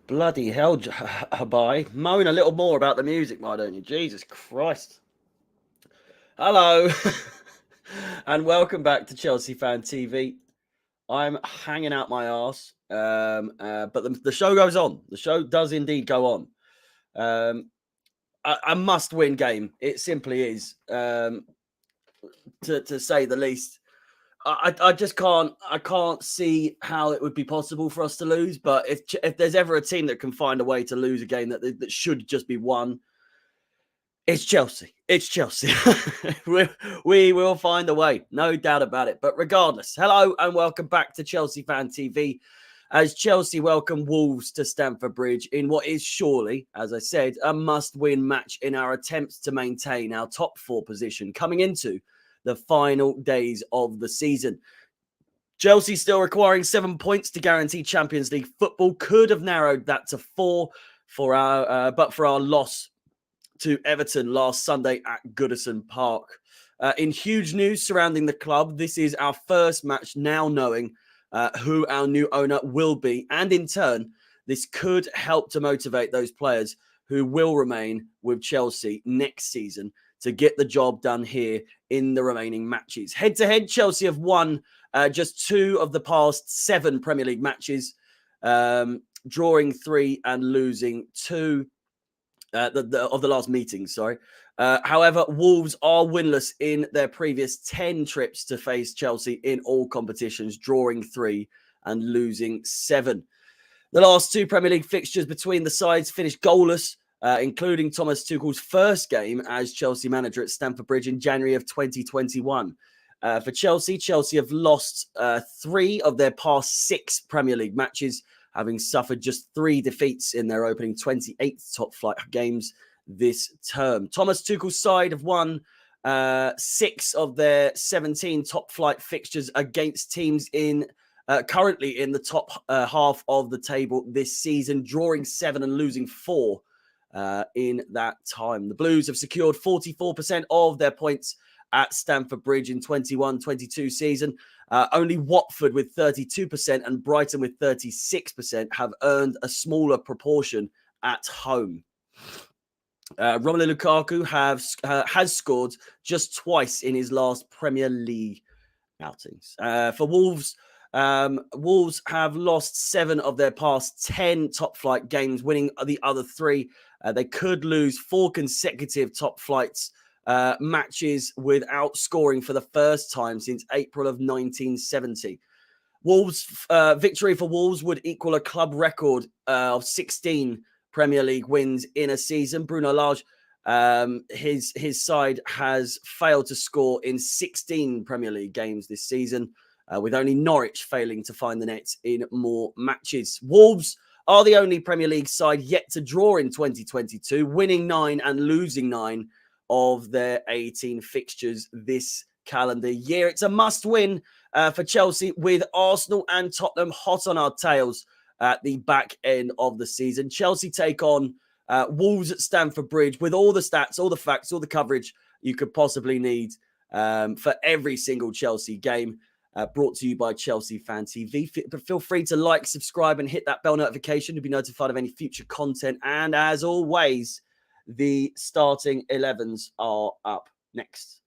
Bloody hell, Habai. Moan a little more about the music, why don't you? Jesus Christ. Hello. And welcome back to Chelsea Fan TV. I'm hanging out my arse. But the show goes on. The show does indeed go on. A must-win game. It simply is, to say the least. I just can't see how it would be possible for us to lose. But if there's ever a team that can find a way to lose a game that should just be won, it's Chelsea. It's Chelsea. we will find a way, no doubt about it. But regardless, hello and welcome back to Chelsea Fan TV. As Chelsea welcome Wolves to Stamford Bridge in what is surely, as I said, a must-win match in our attempts to maintain our top four position coming into the final days of the season. Chelsea still requiring 7 points to guarantee Champions League football. Could have narrowed that to 4 but for our loss to Everton last Sunday at Goodison Park. In huge news surrounding the club, this is our first match now knowing who our new owner will be. And in turn, this could help to motivate those players who will remain with Chelsea next season to get the job done here in the remaining matches. Head-to-head, Chelsea have won just 2 of the past 7 Premier League matches, drawing 3 and losing 2 of the last meetings, sorry. However, Wolves are winless in their previous 10 trips to face Chelsea in all competitions, drawing 3 and losing 7. The last 2 Premier League fixtures between the sides finished goalless, including Thomas Tuchel's first game as Chelsea manager at Stamford Bridge in January of 2021. For Chelsea have lost 3 of their past 6 Premier League matches, having suffered just 3 defeats in their opening 28 top-flight games this term. Thomas Tuchel's side have won 6 of their 17 top-flight fixtures against teams currently in the top half of the table this season, drawing 7 and losing 4 in that time. The Blues have secured 44% of their points at Stamford Bridge in 21-22 season. Only Watford with 32% and Brighton with 36% have earned a smaller proportion at home. Romelu Lukaku has scored just twice in his last Premier League outings. For Wolves, Wolves have lost 7 of their past 10 top-flight games, winning the other 3. They could lose 4 consecutive top-flights matches without scoring for the first time since April of 1970. Victory for Wolves would equal a club record of 16 Premier League wins in a season. Bruno Lage, his side has failed to score in 16 Premier League games this season, with only Norwich failing to find the net in more matches. Wolves are the only Premier League side yet to draw in 2022, winning 9 and losing 9 of their 18 fixtures this calendar year. It's a must-win for Chelsea, with Arsenal and Tottenham hot on our tails at the back end of the season. Chelsea take on Wolves at Stamford Bridge with all the stats, all the facts, all the coverage you could possibly need for every single Chelsea game. Brought to you by Chelsea Fan TV. But feel free to like, subscribe, and hit that bell notification to be notified of any future content. And as always, the starting 11s are up next.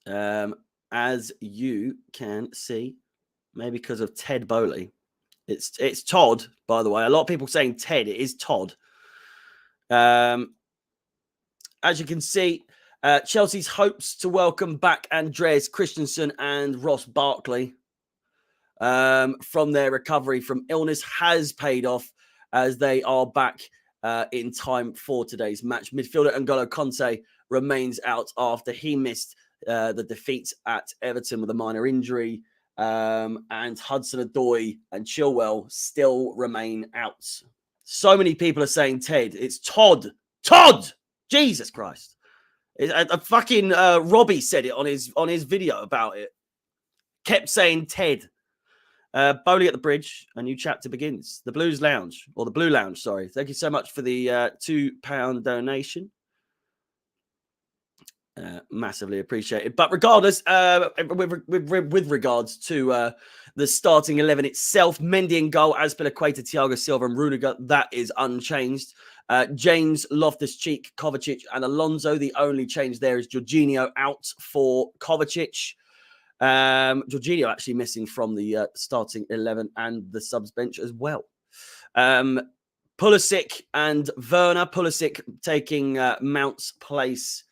As you can see, maybe because of Ted Bowley, it's Todd, by the way. A lot of people saying Ted. It is Todd. As you can see, Chelsea's hopes to welcome back Andreas Christensen and Ross Barkley from their recovery from illness has paid off, as they are back in time for today's match. Midfielder N'Golo Conte remains out after he missed the defeat at Everton with a minor injury, and Hudson-Odoi and Chilwell still remain out. So many people are saying Ted. It's Todd. Todd! Jesus Christ. Fucking Robbie said it on his video about it. Kept saying Ted. Bowley at the Bridge, a new chapter begins. The Blues Lounge, or the Blue Lounge, sorry. Thank you so much for the £2 donation. Massively appreciated. But regardless, with regards to the starting 11 itself, Mendy in goal, Azpilicueta, Thiago Silva and Rudiger, that is unchanged. James, Loftus-Cheek, Kovacic and Alonso. The only change there is Jorginho out for Kovacic. Jorginho actually missing from the starting 11 and the subs bench as well. Pulisic and Werner. Pulisic taking Mount's place.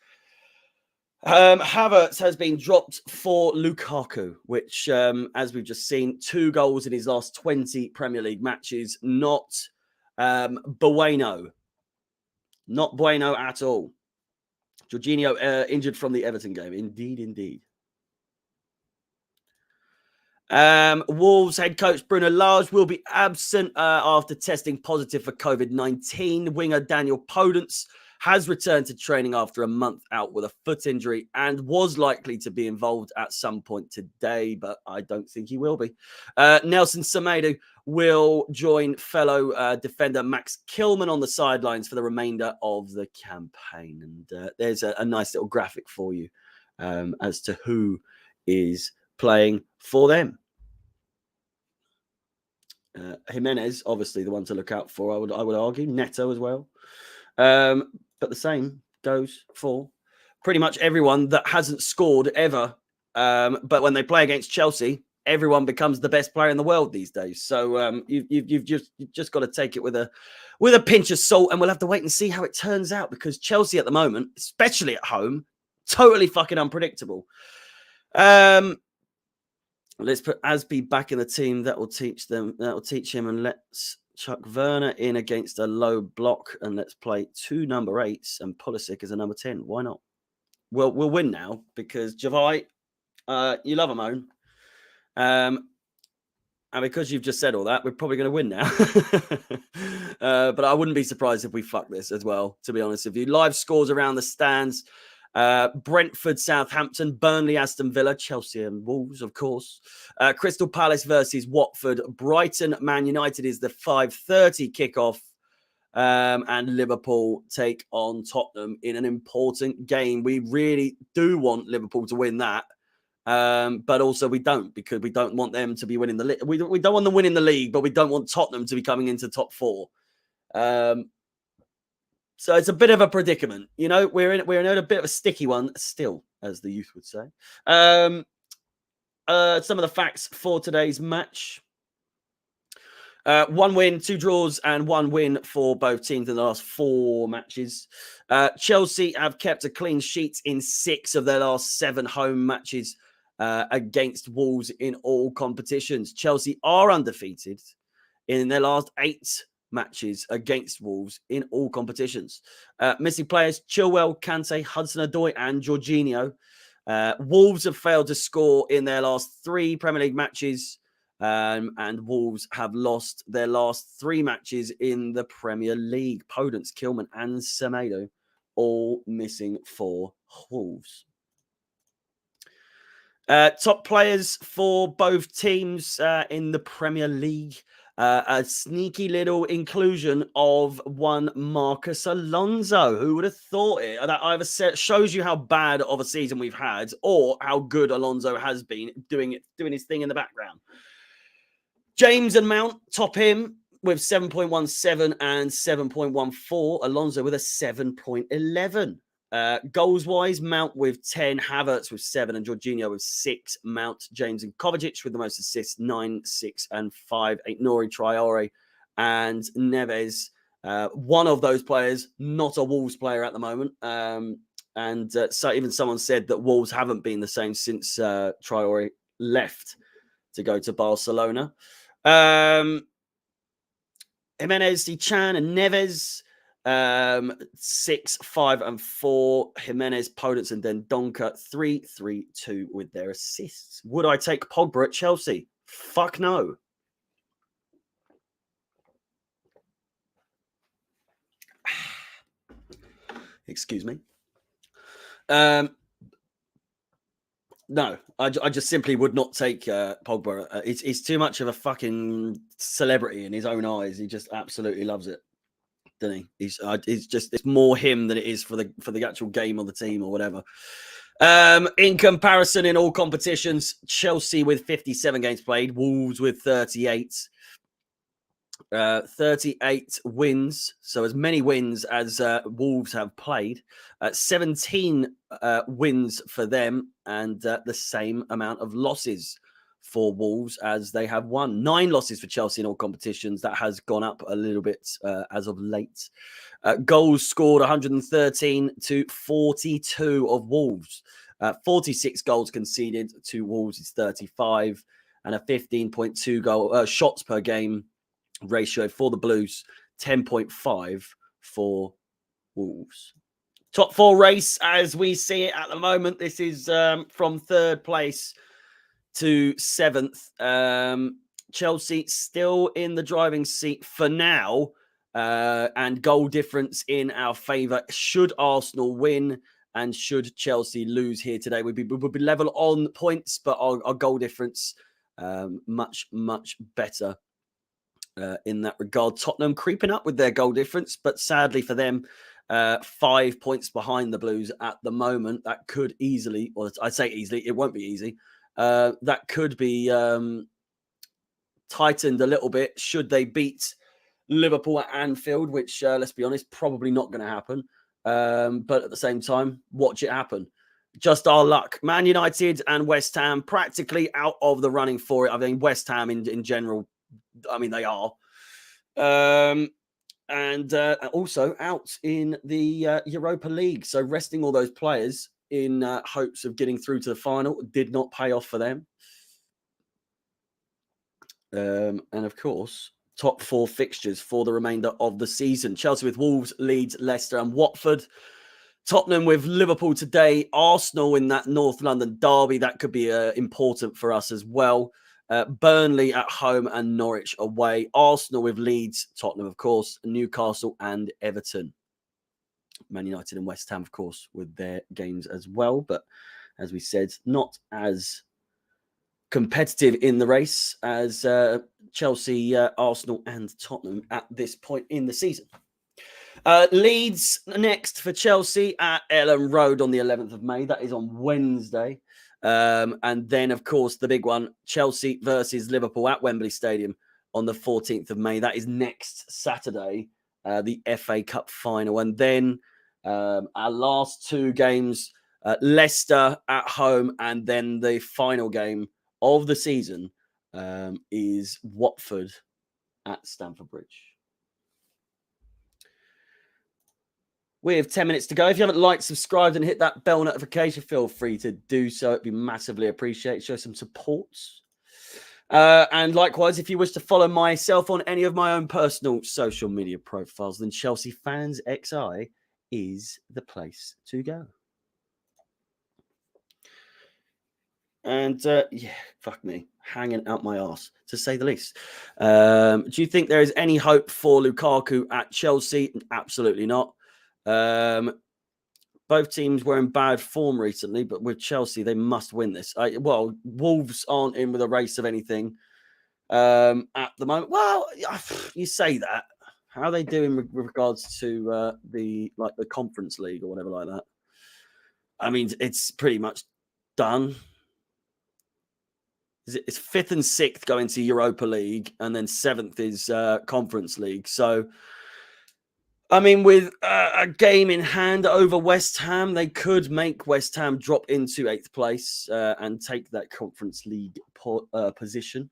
Havertz has been dropped for Lukaku, which, as we've just seen, 2 goals in his last 20 Premier League matches. Not bueno. Not bueno at all. Jorginho injured from the Everton game. Indeed, indeed. Wolves head coach Bruno Lage will be absent after testing positive for COVID-19. Winger Daniel Podence has returned to training after a month out with a foot injury and was likely to be involved at some point today, but I don't think he will be. Nelson Semedo will join fellow defender Max Kilman on the sidelines for the remainder of the campaign. And there's a nice little graphic for you as to who is playing for them. Jimenez, obviously the one to look out for, I would argue. Neto as well. But the same goes for pretty much everyone that hasn't scored ever. But when they play against Chelsea, everyone becomes the best player in the world these days. So you've just got to take it with a pinch of salt, and we'll have to wait and see how it turns out, because Chelsea at the moment, especially at home, totally fucking unpredictable. Let's put Asby back in the team. That will teach them. That will teach him. And let's chuck Werner in against a low block. And let's play 2 number 8s and Pulisic as a number 10. Why not? We'll win now, because Javai, you love a moan. And because you've just said all that, we're probably going to win now. But I wouldn't be surprised if we fuck this as well, to be honest with you. Live scores around the stands. Brentford, Southampton, Burnley, Aston Villa, Chelsea and Wolves, of course. Crystal Palace versus Watford. Brighton, Man United is the 5:30 kickoff. And Liverpool take on Tottenham in an important game. We really do want Liverpool to win that. But also we don't, because we don't want them to be winning the league. We don't want them winning the league, but we don't want Tottenham to be coming into top 4. So it's a bit of a predicament, you know. We're in a bit of a sticky one still, as the youth would say. Some of the facts for today's match: 1 win, 2 draws, and 1 win for both teams in the last 4 matches. Chelsea have kept a clean sheet in 6 of their last 7 home matches against Wolves in all competitions. Chelsea are undefeated in their last 8 matches against Wolves in all competitions. Missing players: Chilwell, Kante, Hudson-Odoi and Jorginho. Wolves have failed to score in their last 3 Premier League matches, and Wolves have lost their last 3 matches in the Premier League. Podence, Kilman and Semedo all missing for Wolves. Top players for both teams in the Premier League. A sneaky little inclusion of one Marcus Alonso. Who would have thought it? That either shows you how bad of a season we've had, or how good Alonso has been doing his thing in the background. James and Mount top him with 7.17 and 7.14. Alonso with a 7.11. Goals-wise, Mount with 10, Havertz with 7, and Jorginho with 6. Mount, James, and Kovacic with the most assists, 9, 6, and 5. 8, Nori, Traore, and Neves. One of those players, not a Wolves player at the moment. So even someone said that Wolves haven't been the same since Traore left to go to Barcelona. Jimenez, Chan, and Neves. 6, 5, and 4. Jimenez, Podence, and Dendoncker 3, 3, 2 with their assists. Would I take Pogba at Chelsea? Fuck no. Excuse me. No, I just simply would not take Pogba. It's too much of a fucking celebrity in his own eyes. He just absolutely loves it. doesn't he? It's more him than it is for the actual game or the team or whatever. In comparison, in all competitions, Chelsea with 57 games played, Wolves with 38. 38 wins, so as many wins as Wolves have played. 17 wins for them, and the same amount of losses for Wolves as they have won. 9 losses for Chelsea in all competitions. That has gone up a little bit as of late. Goals scored 113 to 42 of Wolves. 46 goals conceded to Wolves is 35, and a 15.2 goal shots per game ratio for the Blues, 10.5 for Wolves. Top 4 race as we see it at the moment. This is from 3rd place to 7th. Chelsea still in the driving seat for now, and goal difference in our favour. Should Arsenal win and should Chelsea lose here today, we'd be level on points, but our goal difference much, much better. In that regard, Tottenham creeping up with their goal difference, but sadly for them, 5 points behind the Blues at the moment. That could easily, or I say easily, it won't be easy. That could be tightened a little bit should they beat Liverpool at Anfield, which, let's be honest, probably not going to happen. But at the same time, watch it happen. Just our luck. Man United and West Ham practically out of the running for it. I mean, West Ham in general, I mean, they are. And also out in the Europa League. So resting all those players in hopes of getting through to the final did not pay off for them. And of course, top 4 fixtures for the remainder of the season. Chelsea with Wolves, Leeds, Leicester and Watford. Tottenham with Liverpool today. Arsenal in that North London derby. That could be important for us as well. Burnley at home and Norwich away. Arsenal with Leeds, Tottenham, of course, Newcastle and Everton. Man United and West Ham, of course, with their games as well. But as we said, not as competitive in the race as Chelsea, Arsenal and Tottenham at this point in the season. Leeds next for Chelsea at Ellen Road on the 11th of May. That is on Wednesday. And then, of course, the big one, Chelsea versus Liverpool at Wembley Stadium on the 14th of May. That is next Saturday, the FA Cup final. And then our last 2 games, Leicester at home, and then the final game of the season is Watford at Stamford Bridge. We have 10 minutes to go. If you haven't liked, subscribed, and hit that bell notification, feel free to do so. It'd be massively appreciated. Show some support. And likewise, if you wish to follow myself on any of my own personal social media profiles, then Chelsea Fans XI is the place to go. And yeah, fuck me, hanging out my arse, to say the least. Do you think there is any hope for Lukaku at Chelsea? Absolutely not. Both teams were in bad form recently, but with Chelsea, they must win this. Well, Wolves aren't in with a race of anything at the moment. Well, you say that. How are they doing with regards to the Conference League or whatever like that? I mean, it's pretty much done. It's 5th and 6th going to Europa League, and then 7th is Conference League. So, I mean, with a game in hand over West Ham, they could make West Ham drop into 8th place and take that Conference League position.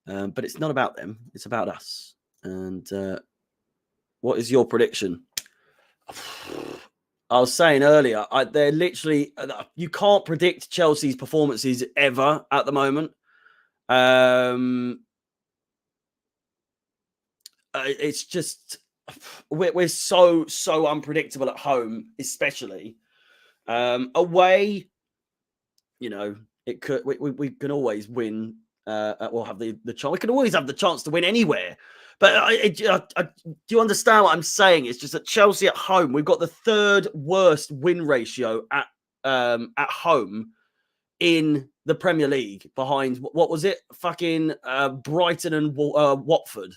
But it's not about them. It's about us. And what is your prediction? I was saying earlier, they're literally, you can't predict Chelsea's performances ever at the moment. It's just, we're so unpredictable at home, especially. Away, you know, it could, we can always win. We'll have the chance. We can always have the chance to win anywhere. But do you understand what I'm saying? It's just that Chelsea at home, we've got the 3rd worst win ratio at home in the Premier League, behind, what was it? Fucking Brighton and Watford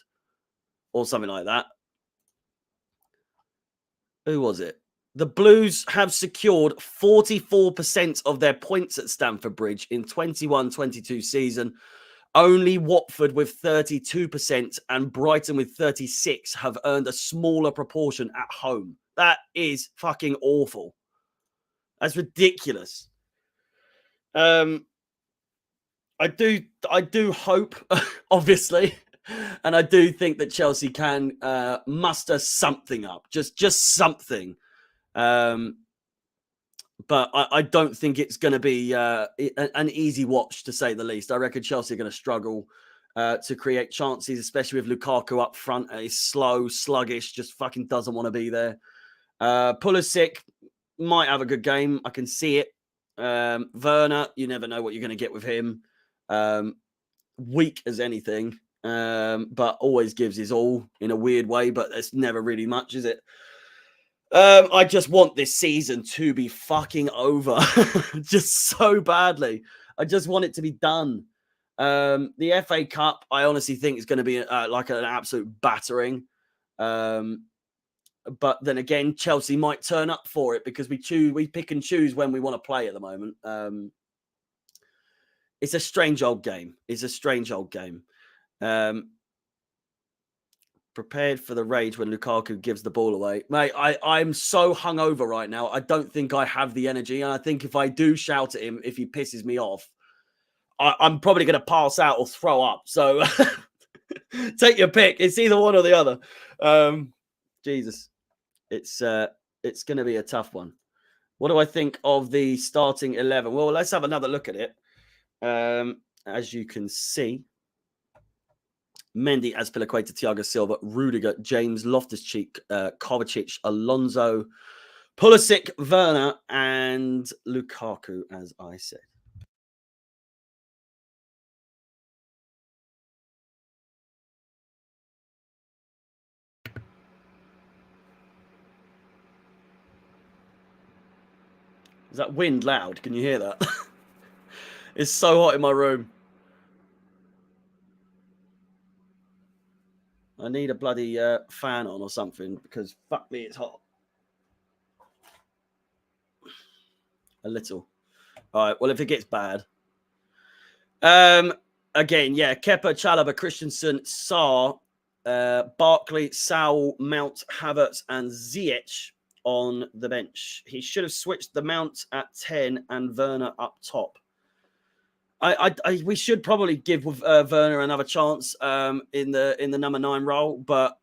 or something like that. Who was it? The Blues have secured 44% of their points at Stamford Bridge in 21-22 season. Only Watford with 32% and Brighton with 36 have earned a smaller proportion at home. That is fucking awful. That's ridiculous. I do hope, obviously, and I do think that Chelsea can muster something up, just something. But I don't think it's going to be an easy watch, to say the least. I reckon Chelsea are going to struggle to create chances, especially with Lukaku up front. He's slow, sluggish, just fucking doesn't want to be there. Pulisic might have a good game. I can see it. Werner, you never know what you're going to get with him. Weak as anything, but always gives his all in a weird way, but it's never really much, is it? I just want this season to be fucking over just so badly. I just want it to be done. The FA Cup, I honestly think is going to be like an absolute battering. But then again, Chelsea might turn up for it because we pick and choose when we want to play at the moment. It's a strange old game. Prepared for the rage when Lukaku gives the ball away. Mate, I'm so hungover right now. I don't think I have the energy. And I think if I do shout at him, if he pisses me off, I'm probably going to pass out or throw up. So take your pick. It's either one or the other. Jesus. It's going to be a tough one. What do I think of the starting 11? Well, let's have another look at it. As you can see, Mendy, Azpilicueta, Thiago Silva, Rudiger, James, Loftus-Cheek, Kovacic, Alonso, Pulisic, Werner, and Lukaku, as I said. Is that wind loud? Can you hear that? It's so hot in my room. I need a bloody fan on or something because fuck me, it's hot. A little. All right. Well, if it gets bad. Again, yeah. Kepa, Chalobah, Christensen, Sarr, Barkley, Saul, Mount, Havertz, and Ziyech on the bench. He should have switched the Mount at 10 and Werner up top. We should probably give Werner another chance in the number 9 role, but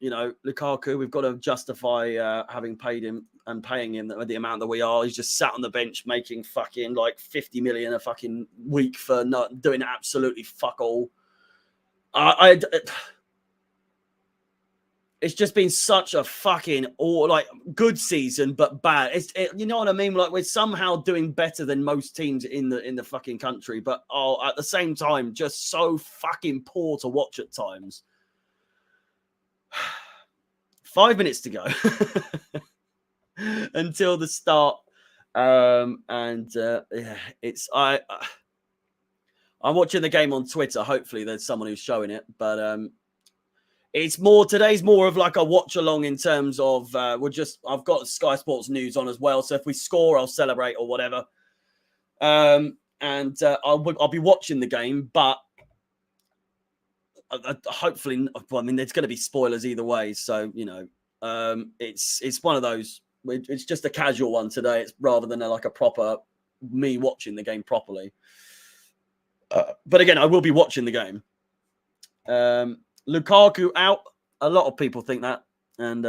you know, Lukaku, we've got to justify having paid him and paying him the amount that we are. He's just sat on the bench making fucking like 50 million a fucking week for not doing absolutely fuck all. It's just been such a fucking good season, but bad. You know what I mean? Like we're somehow doing better than most teams in the fucking country, but at the same time, just so fucking poor to watch at times. 5 minutes to go until the start, yeah, I'm watching the game on Twitter. Hopefully, there's someone who's showing it, but today's more of like a watch along in terms of I've got Sky Sports News on as well, so if we score, I'll celebrate or whatever. I'll be watching the game, but hopefully, I mean, there's going to be spoilers either way. So, you know, it's one of those, it's just a casual one today. It's rather than like a proper me watching the game properly. But again, I will be watching the game. Lukaku out. A lot of people think that. And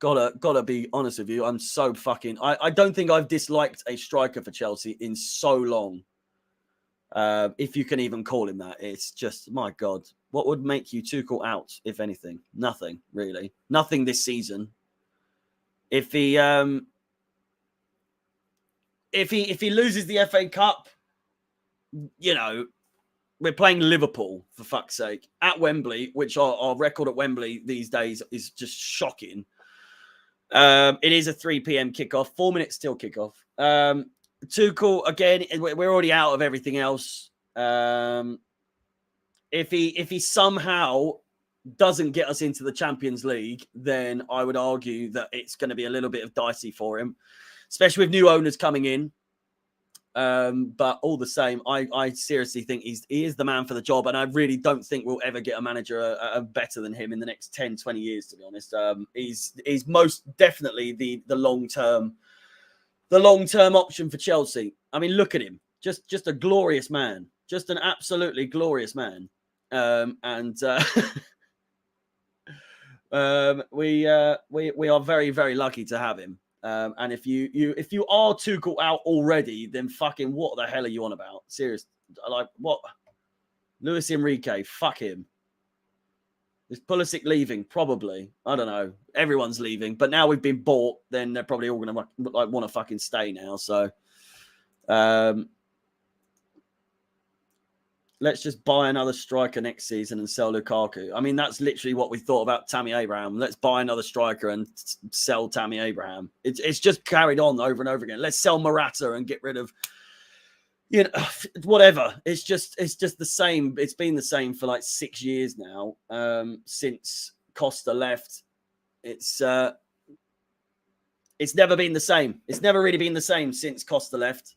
gotta be honest with you. I'm so fucking, I don't think I've disliked a striker for Chelsea in so long. If you can even call him that. It's just, my God, what would make you Tuchel out, if anything? Nothing, really. Nothing this season. If he loses the FA Cup, you know, we're playing Liverpool, for fuck's sake, at Wembley, which our record at Wembley these days is just shocking. It is a 3 p.m. kickoff, 4 minutes till kickoff. Tuchel, again, we're already out of everything else. If he somehow doesn't get us into the Champions League, then I would argue that it's going to be a little bit of dicey for him, especially with new owners coming in. But all the same, I seriously think he is the man for the job. And I really don't think we'll ever get a manager better than him in the next 10, 20 years, to be honest. He's most definitely the long-term option for Chelsea. I mean, look at him. Just a glorious man. Just an absolutely glorious man. We are very, very lucky to have him. And if you are Tuchel out already, then fucking what the hell are you on about? Serious, like what? Luis Enrique, fuck him. Is Pulisic leaving? Probably. I don't know. Everyone's leaving, but now we've been bought, then they're probably all gonna like want to fucking stay now. So, let's just buy another striker next season and sell Lukaku. I mean, that's literally what we thought about Tammy Abraham. Let's buy another striker and sell Tammy Abraham. It's just carried on over and over again. Let's sell Morata and get rid of, whatever. It's just the same. It's been the same for like 6 years now, since Costa left. It's never been the same. It's never really been the same since Costa left.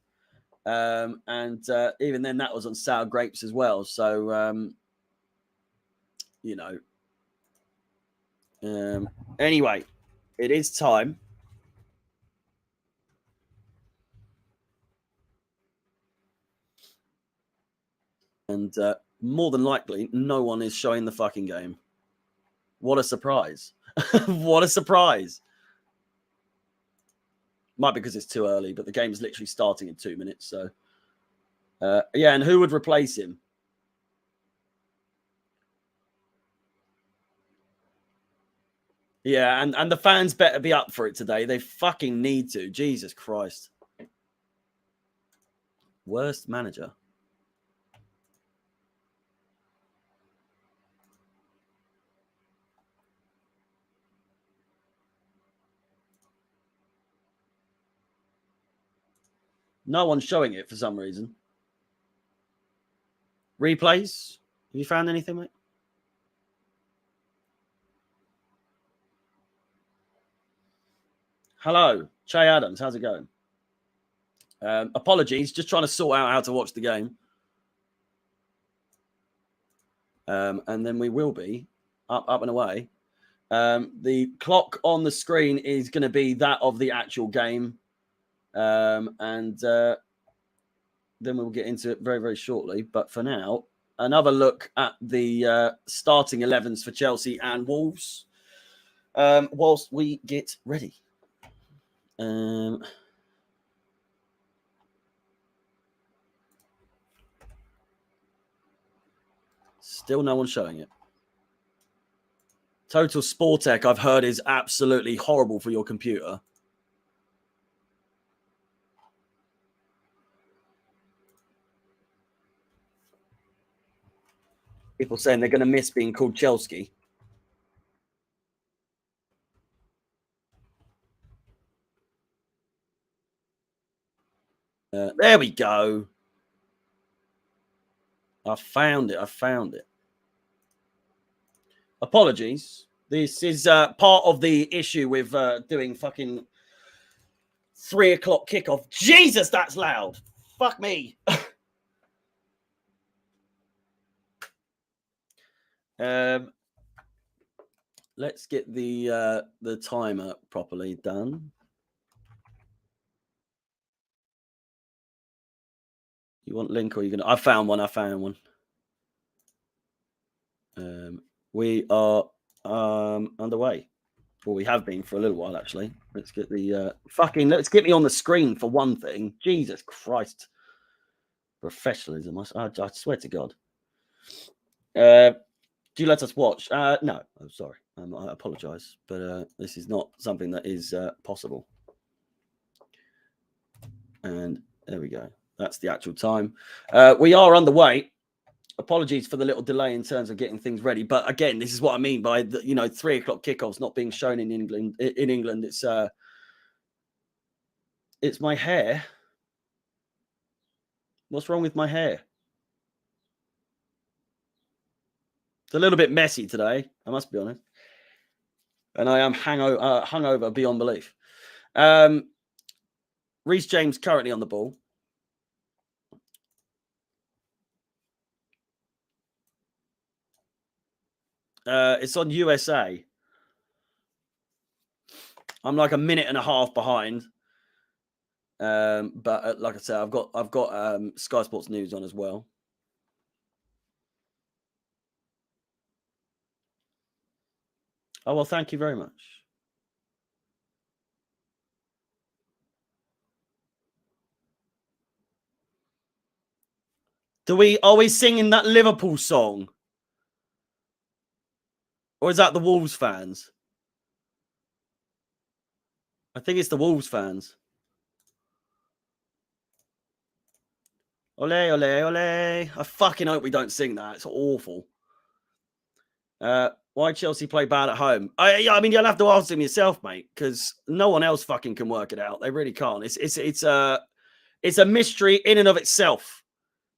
And even then that was on sour grapes as well. So, anyway, it is time. And more than likely, no one is showing the fucking game. What a surprise. What a surprise. Might be because it's too early, but the game's literally starting in 2 minutes. So, yeah, and who would replace him? Yeah, and the fans better be up for it today. They fucking need to. Jesus Christ. Worst manager. No one's showing it for some reason. Replays? Have you found anything, mate? Hello, Che Adams. How's it going? Apologies, just trying to sort out how to watch the game. And then we will be up and away. The clock on the screen is going to be that of the actual game. And then we'll get into it very, very shortly. But for now, another look at the starting 11s for Chelsea and Wolves whilst we get ready. Still no one showing it. Total Sportec, I've heard, is absolutely horrible for your computer. People saying they're going to miss being called Chelsea. There we go. I found it. Apologies. This is part of the issue with doing fucking 3 o'clock kickoff. Jesus, that's loud. Fuck me. Let's get the timer properly done. You want link or you gonna? I found one. We are underway. Well, we have been for a little while actually. Let's get the let's get me on the screen for one thing. Jesus Christ. Professionalism. I swear to God. Do you let us watch? No, I'm sorry. I apologize, but this is not something that is possible. And there we go. That's the actual time. We are underway. Apologies for the little delay in terms of getting things ready, but again, this is what I mean by the 3 o'clock kickoffs not being shown in England. In England, it's my hair. What's wrong with my hair? It's a little bit messy today. must be honest. And I am hungover beyond belief. Reece James currently on the ball. It's on USA. I'm like a minute and a half behind. But like I said, I've got Sky Sports News on as well. Oh well, thank you very much. Are we singing that Liverpool song? Or is that the Wolves fans? I think it's the Wolves fans. Ole, ole, ole. I fucking hope we don't sing that. It's awful. Why Chelsea play bad at home? I mean, you'll have to ask them yourself, mate, because no one else fucking can work it out. They really can't. It's a mystery in and of itself.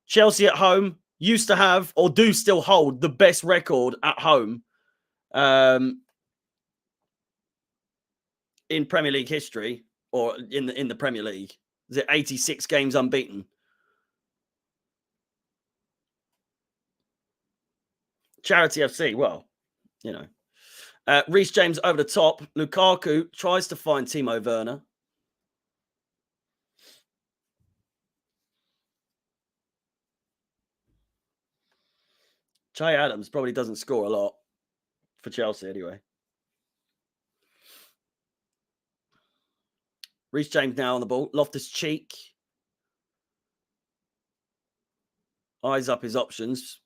Chelsea at home used to have, or do still hold, the best record at home in Premier League history, or in the Premier League. Is it 86 games unbeaten? Charity FC, well, you know. Reece James over the top. Lukaku tries to find Timo Werner. Che Adams probably doesn't score a lot for Chelsea anyway. Reece James now on the ball. Loftus-Cheek. Eyes up his options.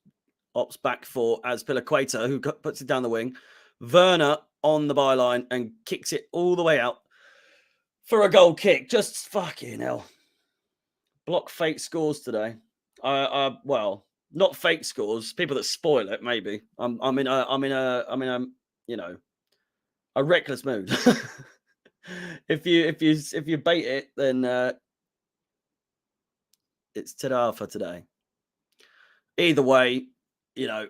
Opts back for Azpilicueta, who puts it down the wing. Werner on the byline and kicks it all the way out for a goal kick. Just fucking hell. Block fake scores today. Well, not fake scores. People that spoil it, maybe. I'm in a you know, a reckless mood. if you bait it, then it's ta-da for today. Either way, you know,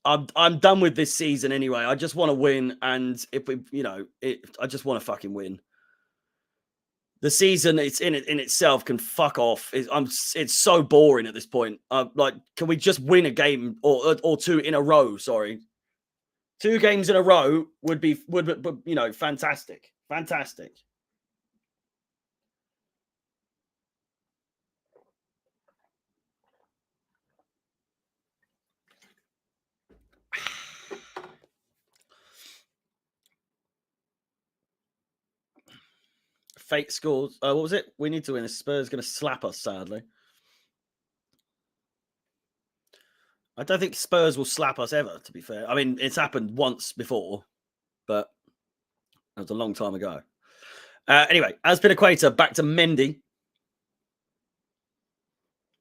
I'm done with this season anyway. I just want to win, and if we, you know, I just want to fucking win. The season it's in itself can fuck off. It's so boring at this point. Like, can we just win a game or two in a row? Sorry, 2 games in a row would be you know, fantastic. Fake scores. What was it? We need to win. Spurs going to slap us, sadly. I don't think Spurs will slap us ever, to be fair. I mean, it's happened once before, but that was a long time ago. Anyway, Azpilicueta back to Mendy.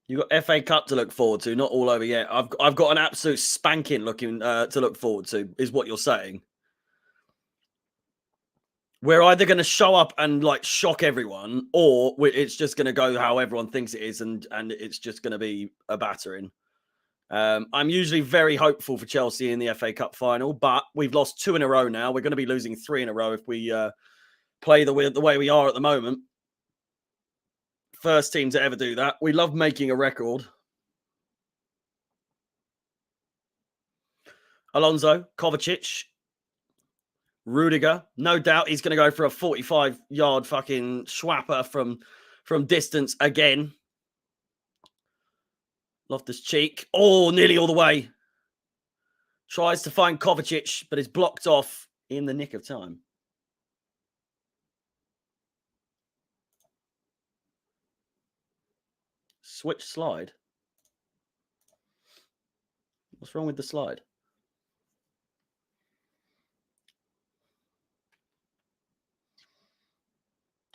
You've got FA Cup to look forward to, not all over yet. I've got an absolute spanking looking to look forward to, is what you're saying. We're either going to show up and like shock everyone, or it's just going to go how everyone thinks it is, and it's just going to be a battering. I'm usually very hopeful for Chelsea in the FA Cup final, but we've lost 2 in a row now. We're going to be losing 3 in a row if we play the way we are at the moment. First team to ever do that. We love making a record. Alonso, Kovacic, Rudiger. No doubt he's going to go for a 45-yard fucking swapper from distance again. Loftus-Cheek. Oh, nearly all the way. Tries to find Kovacic, but is blocked off in the nick of time. Switch slide. What's wrong with the slide?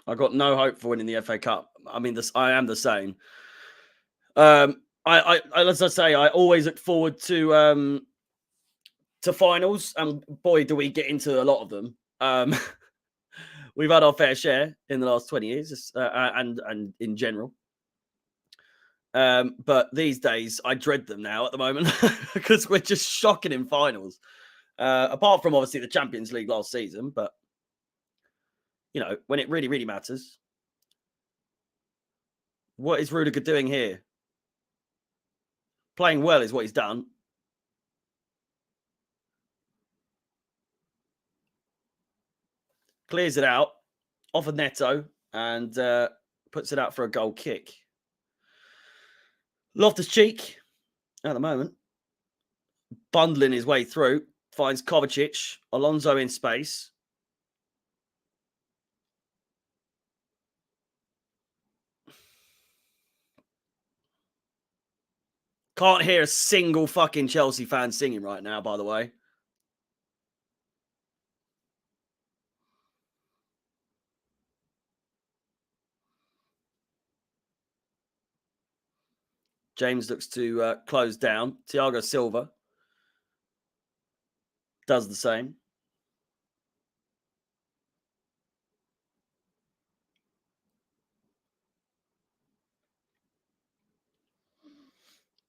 I got no hope for winning the FA Cup. I mean, I am the same. As I say, I always look forward to finals, and boy, do we get into a lot of them. We've had our fair share in the last 20 years, and in general. But these days, I dread them now at the moment because we're just shocking in finals. Apart from obviously the Champions League last season, but you know, when it really, really matters. What is Rudiger doing here? Playing well is what he's done. Clears it out off of Neto and puts it out for a goal kick. Loftus-Cheek, at the moment, bundling his way through, finds Kovacic, Alonso in space. Can't hear a single fucking Chelsea fan singing right now, by the way. James looks to close down. Thiago Silva does the same.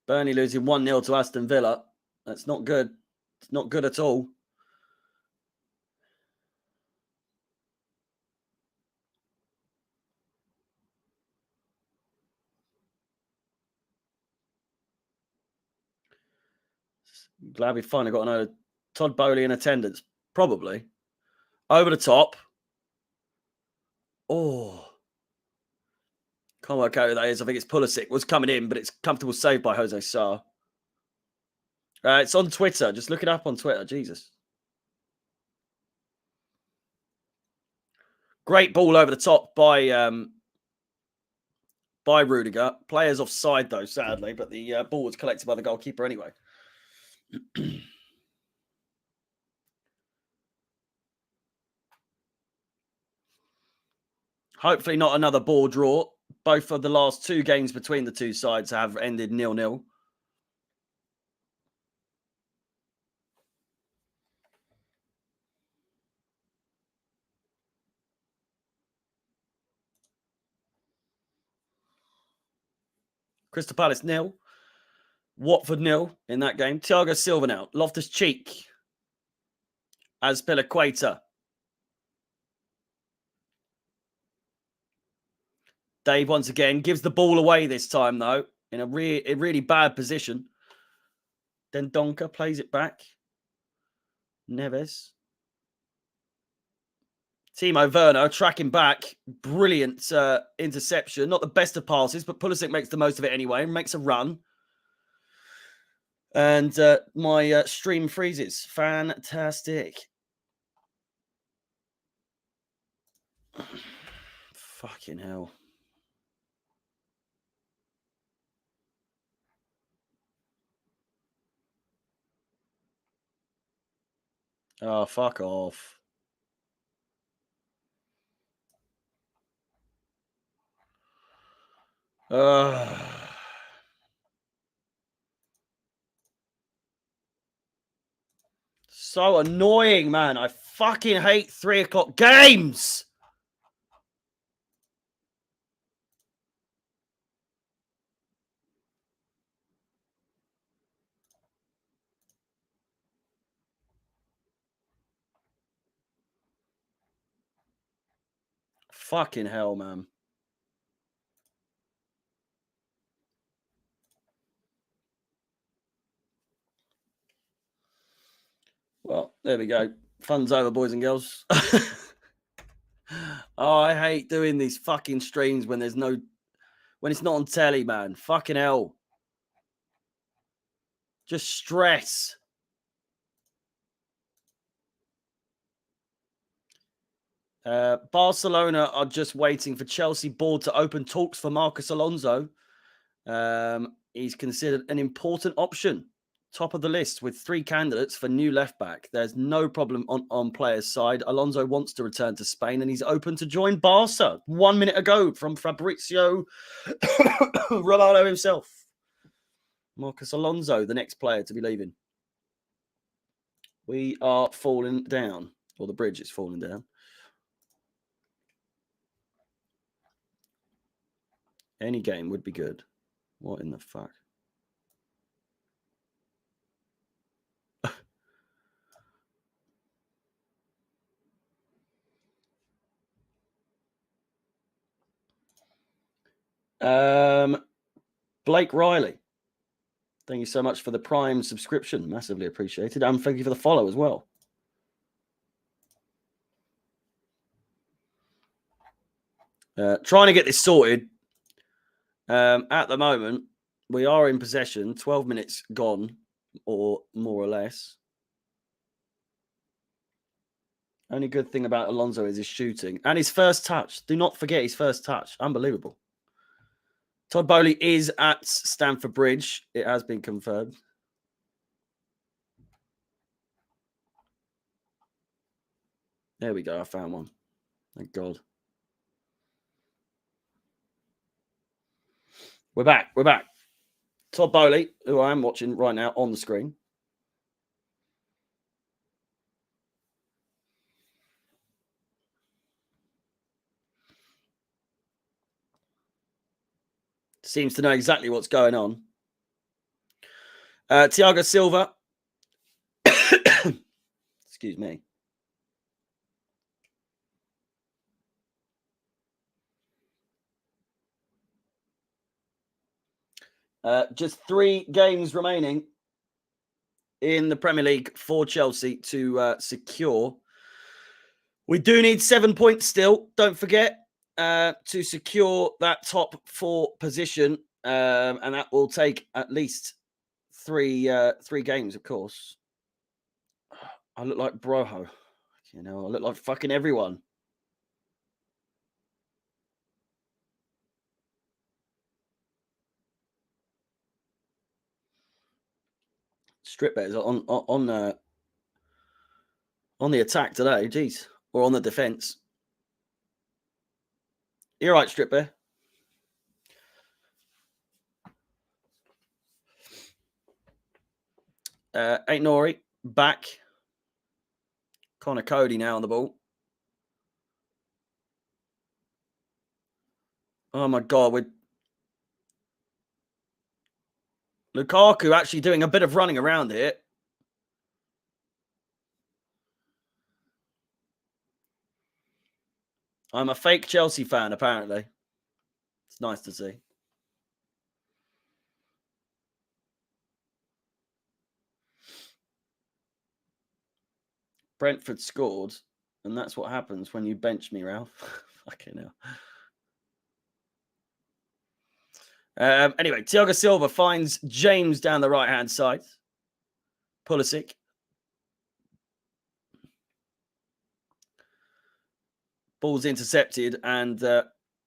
Burnley losing 1-0 to Aston Villa. That's not good. It's not good at all. Glad we finally got another Todd Bowley in attendance. Probably. Over the top. Oh. Can't work out who that is. I think it's Pulisic. Was coming in, but it's comfortable save by Jose Sarr. It's on Twitter. Just look it up on Twitter. Jesus. Great ball over the top by Rudiger. Players offside, though, sadly. But the ball was collected by the goalkeeper anyway. Hopefully not another ball draw. Both of the last two games between the two sides have ended 0-0. Crystal Palace 0. Watford 0 in that game. Thiago Silva now. Loftus-Cheek. Azpilicueta. Dave once again gives the ball away this time, though, in a really bad position. Then Donker plays it back. Neves. Timo Werner tracking back. Brilliant interception. Not the best of passes, but Pulisic makes the most of it anyway and makes a run. And my stream freezes. Fantastic. Fucking hell. Oh, fuck off. So annoying, man. I fucking hate 3 o'clock games. Fucking hell, man. Well, there we go. Fun's over, boys and girls. Oh, I hate doing these fucking streams when it's not on telly, man. Fucking hell. Just stress. Barcelona are just waiting for Chelsea board to open talks for Marcos Alonso. He's considered an important option. Top of the list with 3 candidates for new left back. There's no problem on players' side. Alonso wants to return to Spain and he's open to join Barca. 1 minute ago from Fabrizio Romano himself. Marcos Alonso, the next player to be leaving. We are falling down. Or the bridge is falling down. Any game would be good. What in the fuck? Blake Riley. Thank you so much for the Prime subscription. Massively appreciated. And thank you for the follow as well. Trying to get this sorted. At the moment, we are in possession. 12 minutes gone, or more or less. Only good thing about Alonso is his shooting. And his first touch. Do not forget his first touch. Unbelievable. Todd Bowley is at Stamford Bridge. It has been confirmed. There we go. I found one. Thank God. We're back. We're back. Todd Bowley, who I am watching right now on the screen. Seems to know exactly what's going on. Thiago Silva. Excuse me. Just 3 games remaining in the Premier League for Chelsea to secure. We do need 7 points still. Don't forget to secure that top 4 position. And that will take at least 3 games, of course. I look like Broho. You know, I look like fucking everyone. Strip betters on the attack today, jeez, or on the defense. You're right, Strip bear. Ain't Nori back. Connor Cody now on the ball. Oh my God, with Lukaku actually doing a bit of running around here. I'm a fake Chelsea fan, apparently. It's nice to see. Brentford scored, and that's what happens when you bench me, Ralph. Fucking hell. Anyway, Thiago Silva finds James down the right-hand side. Pulisic. Ball's intercepted and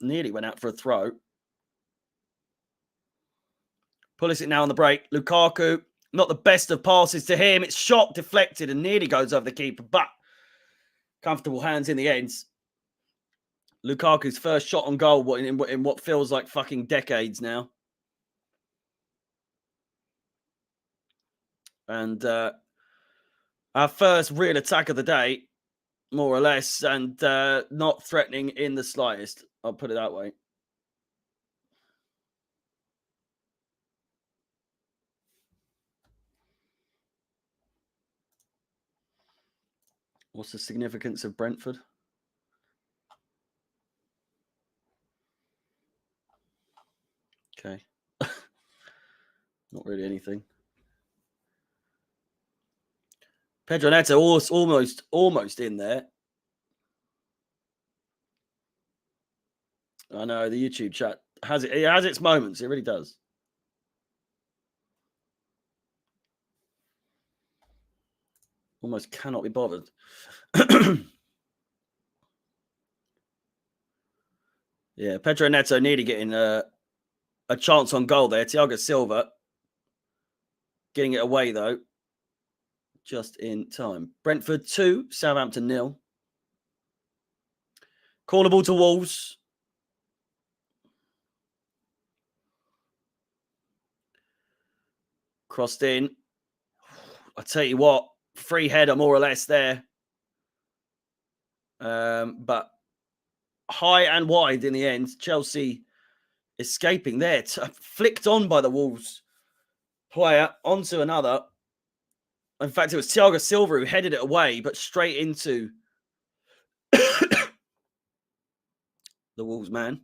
nearly went out for a throw. Pulisic now on the break. Lukaku, not the best of passes to him. It's shot deflected and nearly goes over the keeper, but comfortable hands in the end. Lukaku's first shot on goal in what feels like fucking decades now. And our first real attack of the day, more or less, and not threatening in the slightest. I'll put it that way. What's the significance of Brentford? Okay. Not really anything. Pedro Neto almost in there. I know the YouTube chat has it has its moments. It really does. Almost cannot be bothered. Yeah, Pedro Neto nearly getting a chance on goal there. Thiago Silva getting it away though, just in time. Brentford 2, Southampton 0. Corner ball to Wolves. Crossed in. I tell you what, free header more or less there. But high and wide in the end. Chelsea escaping there. Flicked on by the Wolves player onto another. In fact, it was Thiago Silva who headed it away, but straight into the Wolves man.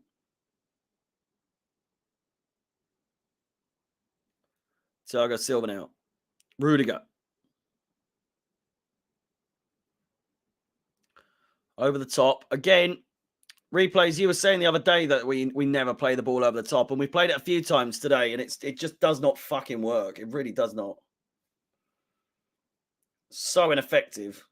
Thiago Silva now. Rudiger. Over the top. Again, replays. You were saying the other day that we never play the ball over the top, and we played it a few times today, and it just does not fucking work. It really does not. So ineffective.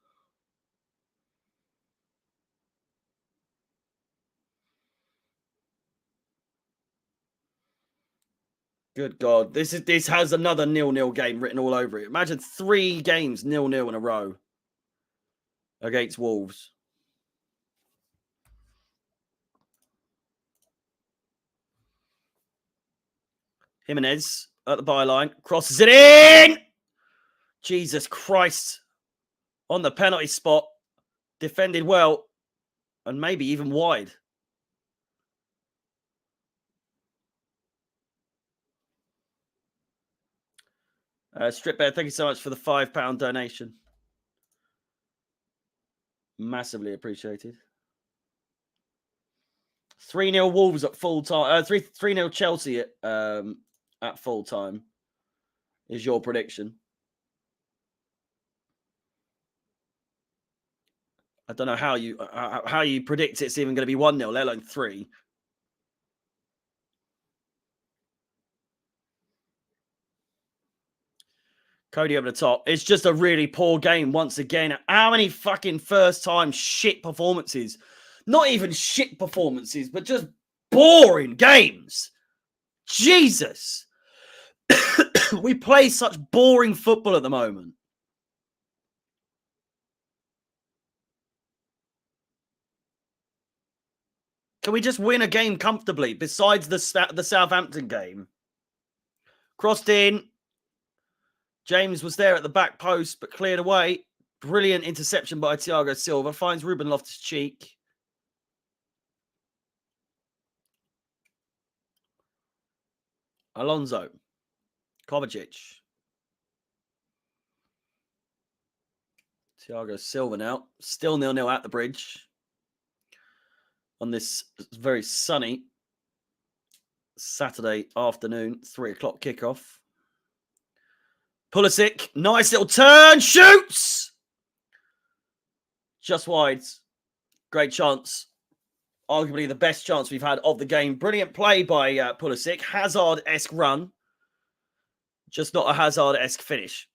Good God. This has another 0-0 game written all over it. Imagine 3 games 0-0 in a row against Wolves. Jimenez at the byline. Crosses it in! Jesus Christ. On the penalty spot. Defended well. And maybe even wide. Strip Bear, thank you so much for the £5 donation. Massively appreciated. 3-0 Wolves at full time. 3-0 Chelsea at full time is your prediction. I don't know how you predict it's even going to be 1-0, let alone 3. Cody over the top. It's just a really poor game once again. How many fucking first-time shit performances? Not even shit performances, but just boring games. Jesus. We play such boring football at the moment. Can we just win a game comfortably besides the Southampton game? Crossed in. James was there at the back post, but cleared away. Brilliant interception by Thiago Silva. Finds Ruben Loftus-Cheek. Alonso. Kovacic. Thiago Silva now. Still 0-0 at the bridge. On this very sunny Saturday afternoon, 3 o'clock kickoff. Pulisic, nice little turn, shoots! Just wide. Great chance. Arguably the best chance we've had of the game. Brilliant play by Pulisic. Hazard-esque run. Just not a Hazard-esque finish.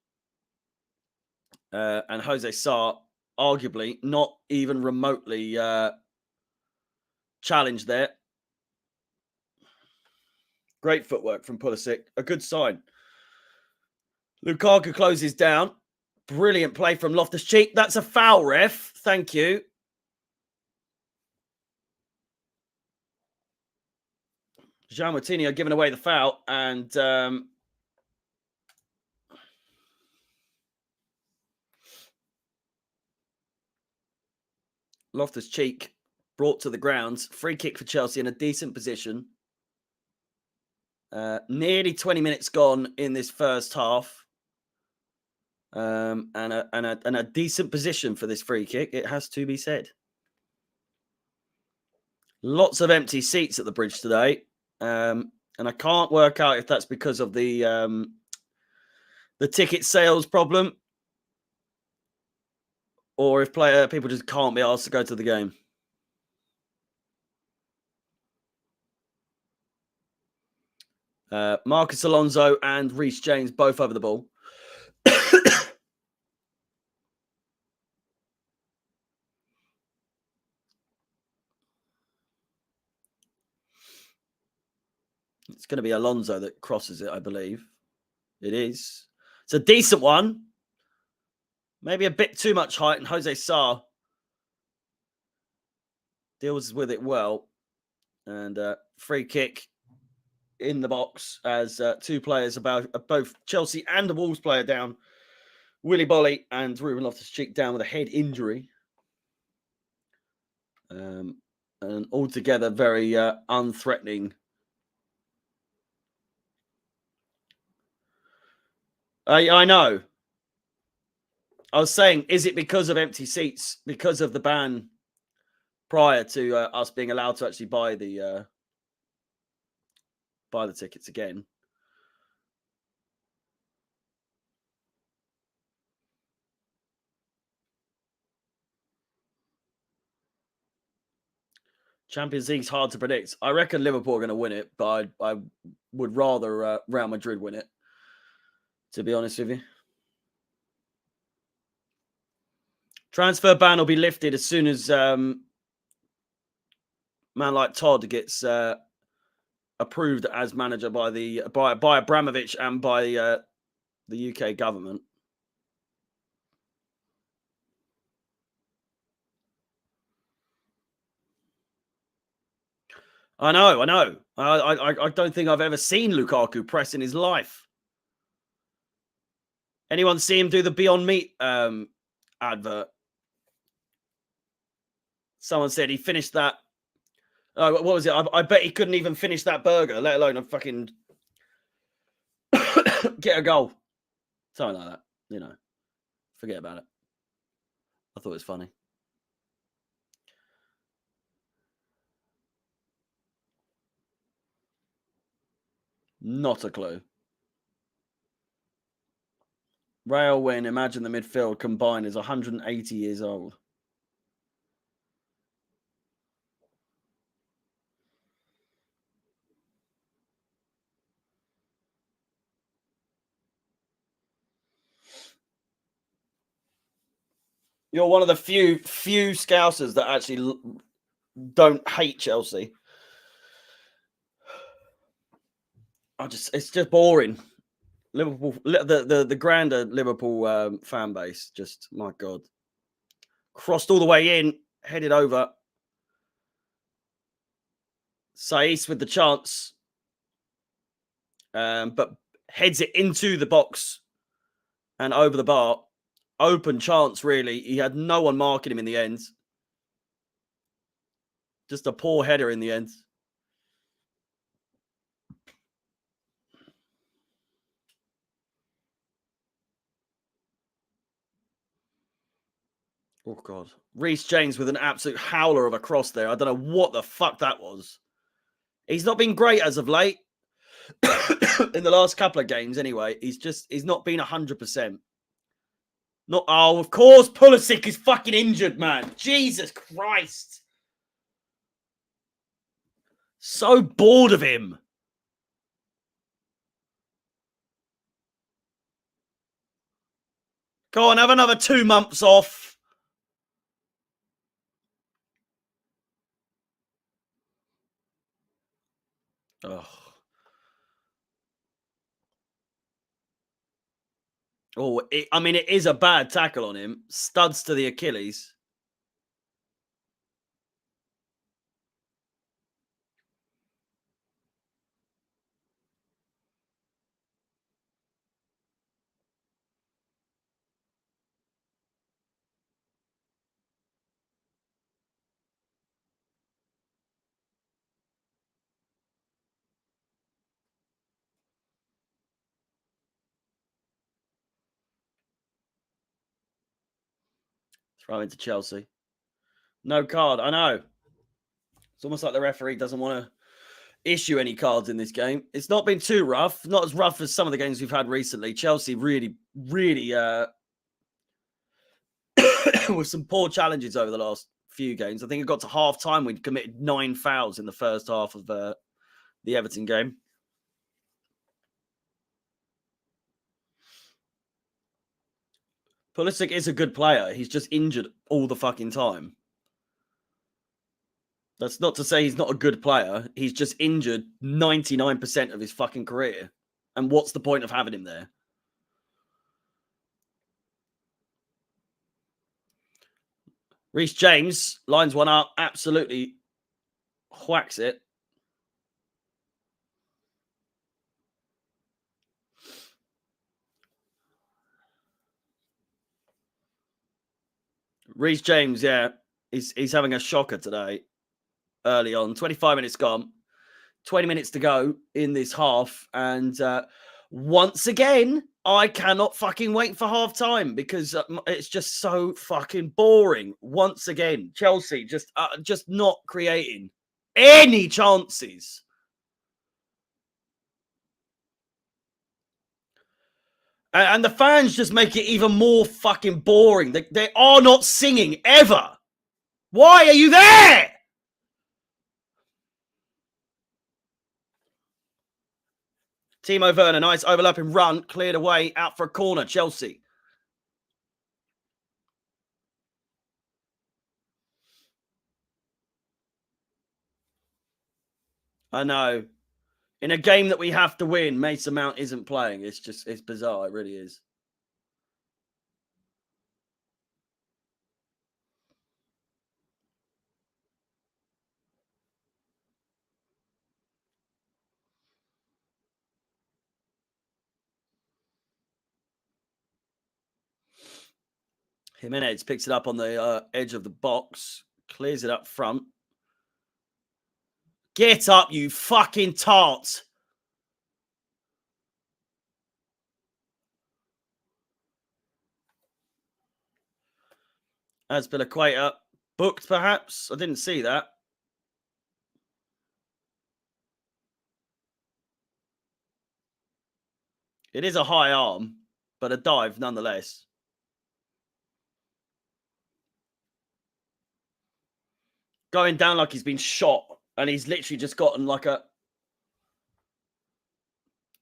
And Jose Sarr, arguably, not even remotely challenged there. Great footwork from Pulisic. A good sign. Lukaku closes down. Brilliant play from Loftus-Cheek. That's a foul, ref. Thank you. Jean Moutinho giving away the foul. And Loftus-Cheek brought to the ground. Free kick for Chelsea in a decent position. Nearly 20 minutes gone in this first half. And a decent position for this free kick, it has to be said. Lots of empty seats at the bridge today. And I can't work out if that's because of the ticket sales problem or if people just can't be asked to go to the game. Marcus Alonso and Reece James both over the ball. It's going to be Alonso that crosses it, I believe. It is. It's a decent one. Maybe a bit too much height, and Jose Sarr deals with it well. And free kick in the box as 2 players, both Chelsea and the Wolves player down. Willy Bolly and Ruben Loftus-Cheek down with a head injury. And altogether very unthreatening. I know. I was saying, is it because of empty seats, because of the ban prior to us being allowed to actually buy the tickets again? Champions League's hard to predict. I reckon Liverpool are going to win it, but I would rather Real Madrid win it, to be honest with you. Transfer ban will be lifted as soon as man like Todd gets approved as manager by Abramovich and by the UK government. I know. I don't think I've ever seen Lukaku press in his life. Anyone see him do the Beyond Meat advert? Someone said he finished that. Oh, what was it? I bet he couldn't even finish that burger, let alone a fucking get a goal. Something like that, you know. Forget about it. I thought it was funny. Not a clue. Rail win. Imagine the midfield combined is 180 years old. You're one of the few Scousers that actually don't hate Chelsea. It's just boring. Liverpool, the grander Liverpool fan base, just, my God. Crossed all the way in, headed over. Saiss with the chance, but heads it into the box and over the bar. Open chance, really. He had no one marking him in the end. Just a poor header in the end. Oh, God. Reece James with an absolute howler of a cross there. I don't know what the fuck that was. He's not been great as of late. In the last couple of games, anyway. He's not been 100%. Not, oh, of course, Pulisic is fucking injured, man. Jesus Christ. So bored of him. Go on, have another 2 months off. Oh. Oh, I mean, it is a bad tackle on him. Studs to the Achilles. Throw into Chelsea. No card. I know. It's almost like the referee doesn't want to issue any cards in this game. It's not been too rough. Not as rough as some of the games we've had recently. Chelsea really with some poor challenges over the last few games. I think it got to half time. We'd committed 9 fouls in the first half of the Everton game. Pulisic is a good player. He's just injured all the fucking time. That's not to say he's not a good player. He's just injured 99% of his fucking career. And what's the point of having him there? Reece James lines one up, absolutely whacks it. Reece James, yeah, he's having a shocker today. Early on, 25 minutes gone, 20 minutes to go in this half, and once again, I cannot fucking wait for half time because it's just so fucking boring. Once again, Chelsea just not creating any chances. And the fans just make it even more fucking boring. They are not singing ever. Why are you there? Timo Werner, nice overlapping run, cleared away, out for a corner, Chelsea. I know. In a game that we have to win, Mason Mount isn't playing. It's bizarre. It really is. Jimenez picks it up on the edge of the box, clears it up front. Get up, you fucking tart. Azpilicueta booked, perhaps. I didn't see that. It is a high arm, but a dive nonetheless. Going down like he's been shot, and he's literally just gotten like a...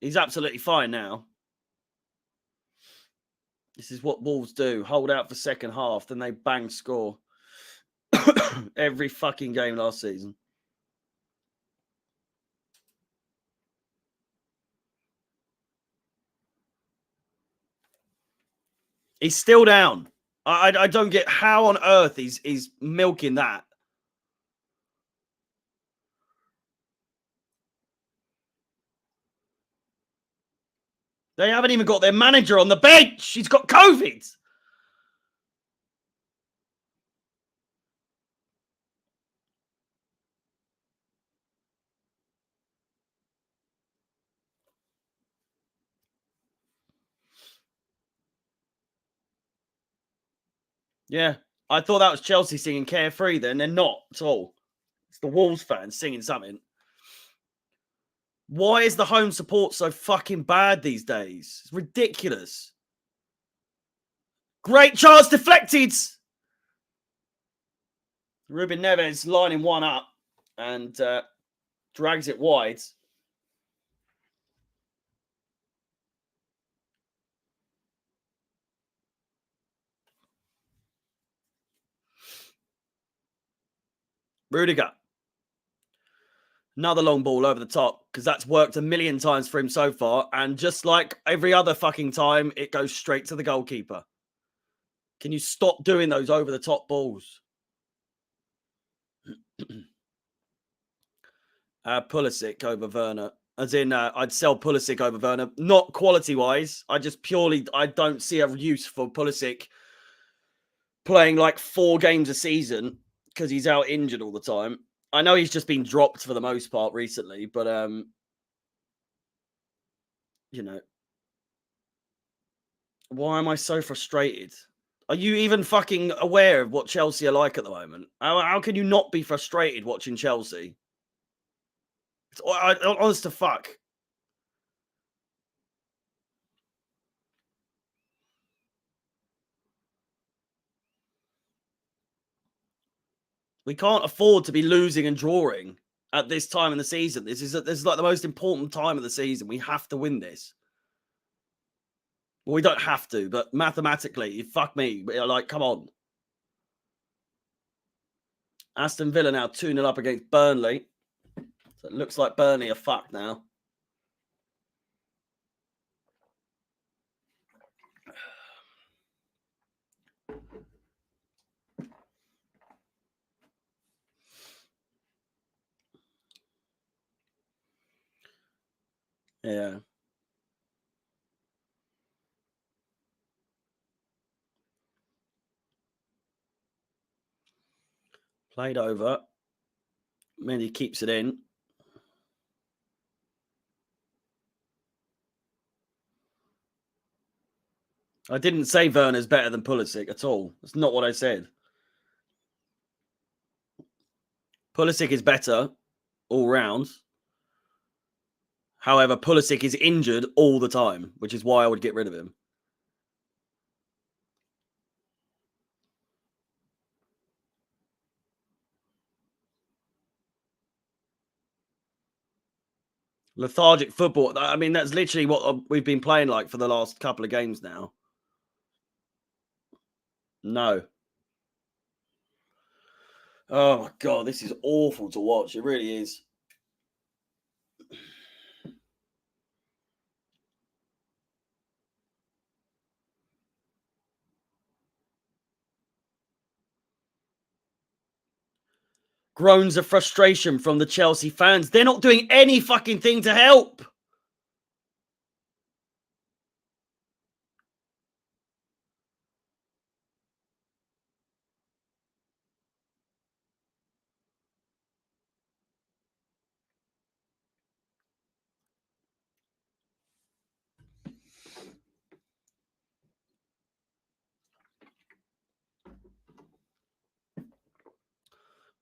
He's absolutely fine now. This is what Wolves do. Hold out for second half, then they bang score. Every fucking game last season. He's still down. I don't get how on earth he's milking that. They haven't even got their manager on the bench. He's got COVID. Yeah, I thought that was Chelsea singing Carefree then. They're not at all. It's the Wolves fans singing something. Why is the home support so fucking bad these days? It's ridiculous. Great chance deflected. Ruben Neves lining one up and drags it wide. Rudiger. Another long ball over the top because that's worked a million times for him so far. And just like every other fucking time, it goes straight to the goalkeeper. Can you stop doing those over the top balls? Pulisic over Werner. As in, I'd sell Pulisic over Werner. Not quality-wise. I don't see a use for Pulisic playing like 4 games a season because he's out injured all the time. I know he's just been dropped for the most part recently, but, you know. Why am I so frustrated? Are you even fucking aware of what Chelsea are like at the moment? How can you not be frustrated watching Chelsea? It's honest to fuck. We can't afford to be losing and drawing at this time in the season. This is like the most important time of the season. We have to win this. Well, we don't have to, but mathematically, fuck me. Like, come on. Aston Villa now 2-0 up against Burnley. So it looks like Burnley are fucked now. Yeah. Played over. Mendy keeps it in. I didn't say Werner's better than Pulisic at all. That's not what I said. Pulisic is better all round. However, Pulisic is injured all the time, which is why I would get rid of him. Lethargic football. I mean, that's literally what we've been playing like for the last couple of games now. No. Oh my God, this is awful to watch. It really is. Groans of frustration from the Chelsea fans. They're not doing any fucking thing to help.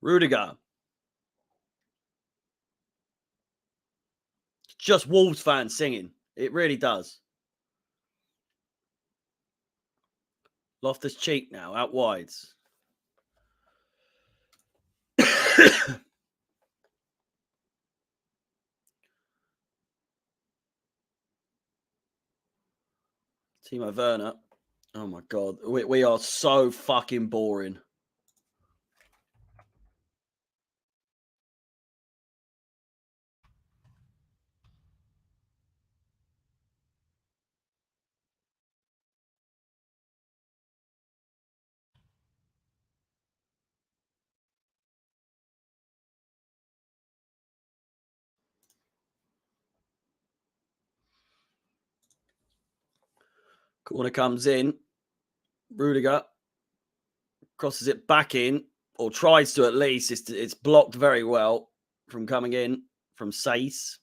Rudiger. Just Wolves fans singing. It really does. Loftus-Cheek now, out wides. Timo Werner. Oh my God. We are so fucking boring. Corner comes in. Rudiger crosses it back in, or tries to at least. It's blocked very well from coming in from Saïs.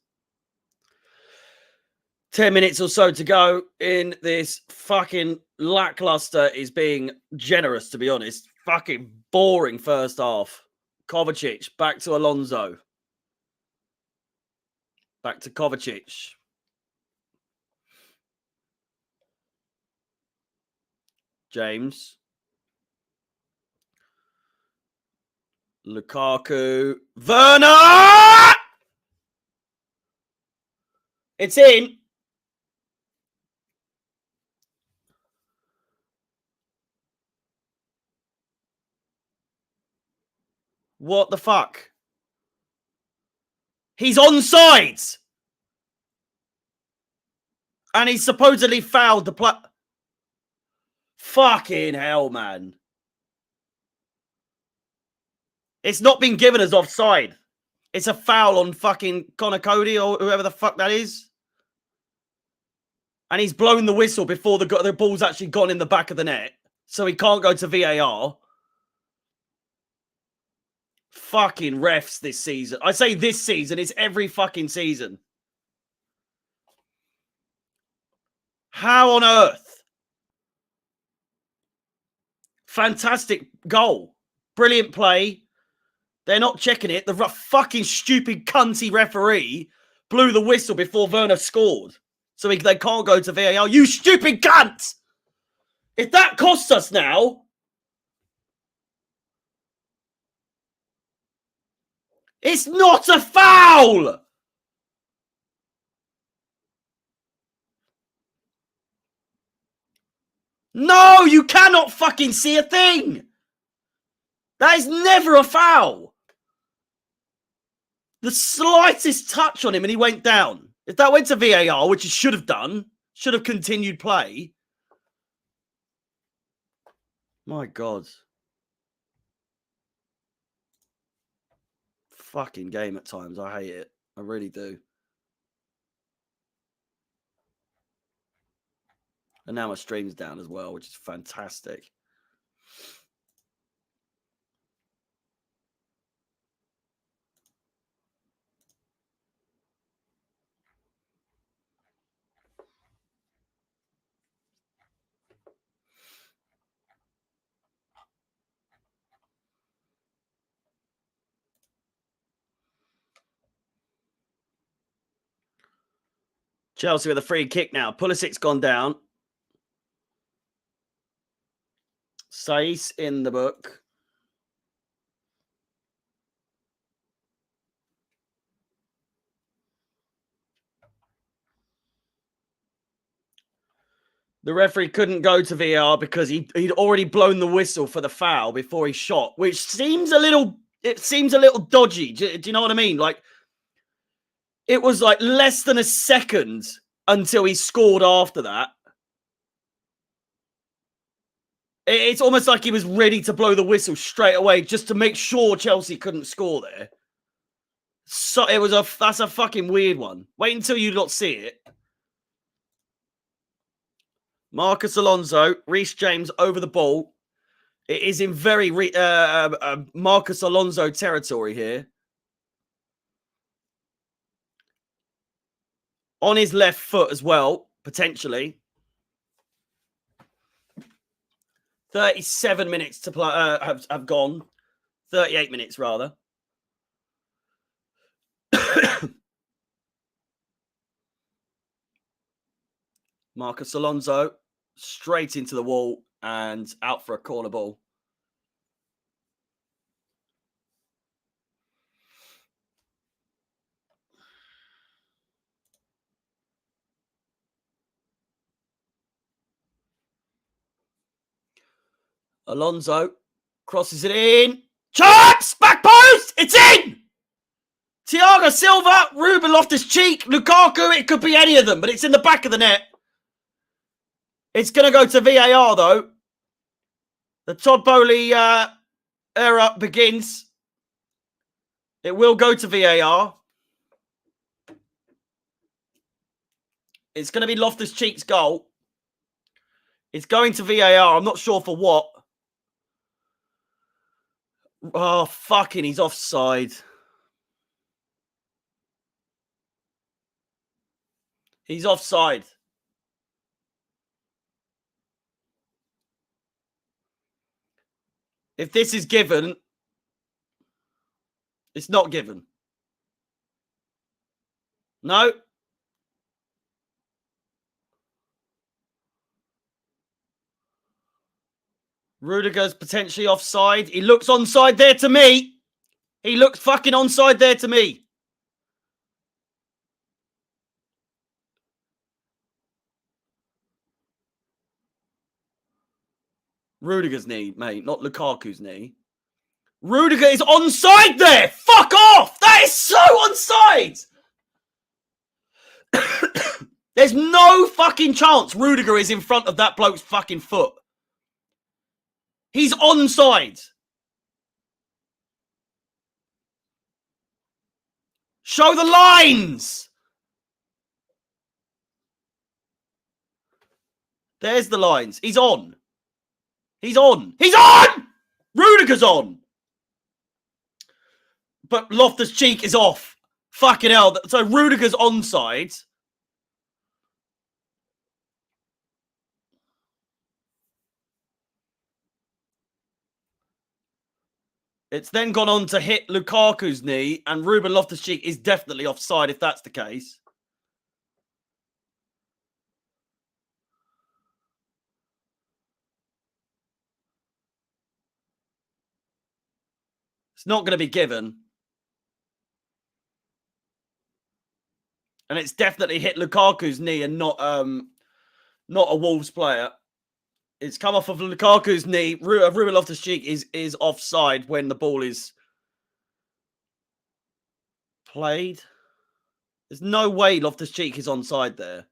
10 minutes or so to go in this fucking lackluster, is being generous, to be honest. Fucking boring first half. Kovacic back to Alonso. Back to Kovacic. James. Lukaku. Werner! It's in. What the fuck? He's onside! And he's supposedly fouled the play. Fucking hell, man. It's not been given as offside. It's a foul on fucking Connor Cody or whoever the fuck that is. And he's blown the whistle before the ball's actually gone in the back of the net. So he can't go to VAR. Fucking refs this season. I say this season, it's every fucking season. How on earth? Fantastic goal. Brilliant play. They're not checking it. The fucking stupid cunty referee blew the whistle before Werner scored. So they can't go to VAR. You stupid cunt! If that costs us now... It's not a foul! No, you cannot fucking see a thing! That is never a foul! The slightest touch on him and he went down. If that went to VAR, which it should have done, should have continued play. My God. Fucking game at times. I hate it. I really do. And now my stream's down as well, which is fantastic. Chelsea with a free kick now. Pulisic's gone down. Saïs in the book. The referee couldn't go to VAR because he'd already blown the whistle for the foul before he shot, which seems a little dodgy. Do you know what I mean? Like, it was like less than a second until he scored after that. It's almost like he was ready to blow the whistle straight away just to make sure Chelsea couldn't score there. So that's a fucking weird one. Wait until you not see it. Marcus Alonso, Reece James over the ball. It is in very Marcus Alonso territory here. On his left foot as well, potentially. 37 minutes to play have gone. 38 minutes, rather. Marcus Alonso straight into the wall and out for a corner ball. Alonso crosses it in. Chance! Back post! It's in! Thiago Silva, Ruben Loftus-Cheek, Lukaku. It could be any of them, but it's in the back of the net. It's going to go to VAR, though. The Todd Boehly era begins. It will go to VAR. It's going to be Loftus-Cheek's goal. It's going to VAR. I'm not sure for what. Oh, fucking, he's offside. He's offside. If this is given, it's not given. No. Rudiger's potentially offside. He looks onside there to me. He looks fucking onside there to me. Rudiger's knee, mate, not Lukaku's knee. Rudiger is onside there. Fuck off. That is so onside. There's no fucking chance Rudiger is in front of that bloke's fucking foot. He's onside. Show the lines. There's the lines. He's on. He's on. He's on! Rudiger's on. But Loftus-Cheek is off. Fucking hell. So Rudiger's onside. It's then gone on to hit Lukaku's knee, and Ruben Loftus-Cheek is definitely offside if that's the case. It's not going to be given. And it's definitely hit Lukaku's knee and not a Wolves player. It's come off of Lukaku's knee. Ruben Loftus-Cheek is offside when the ball is played. There's no way Loftus-Cheek is onside there.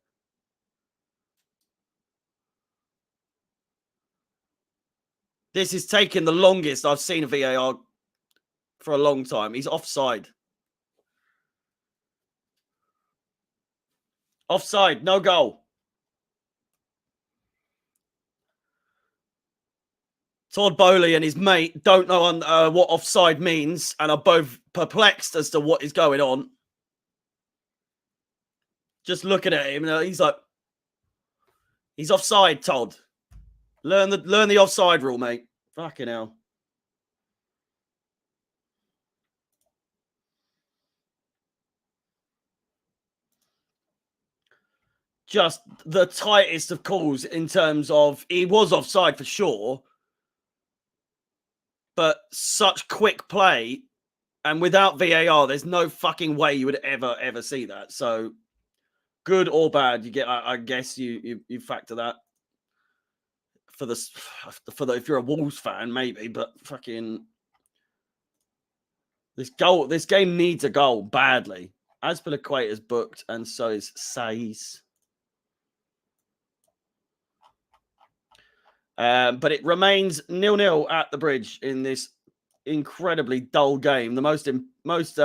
This is taking the longest I've seen a VAR for a long time. He's offside. Offside, no goal. Todd Boehly and his mate don't know what offside means and are both perplexed as to what is going on. Just looking at him, he's like, he's offside, Todd. Learn the offside rule, mate. Fucking hell. Just the tightest of calls in terms of he was offside for sure. But such quick play, and without VAR, there's no fucking way you would ever see that. So, good or bad, you get. I guess you factor that. if you're a Wolves fan, maybe, but fucking this game needs a goal badly. Azpilicueta's booked, and so is Saiz. But it remains 0-0 at the Bridge in this incredibly dull game. The most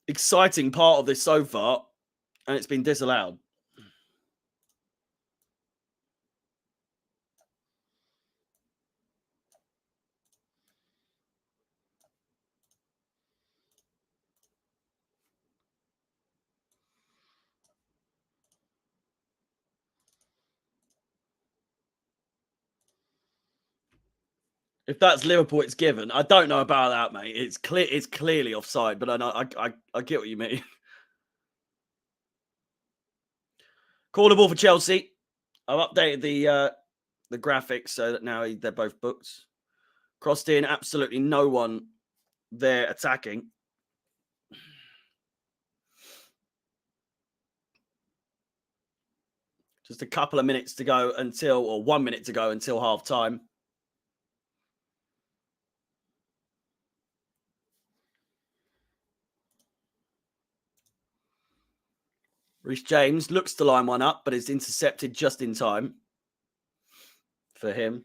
exciting part of this so far, and it's been disallowed. If that's Liverpool, it's given. I don't know about that, mate. It's clear. It's clearly offside, but I get what you mean. Call ball for Chelsea. I've updated the graphics so that now they're both booked. Crossed in, absolutely no one there attacking. Just a couple of minutes to go or 1 minute to go until half time. Reece James looks to line one up, but is intercepted just in time for him.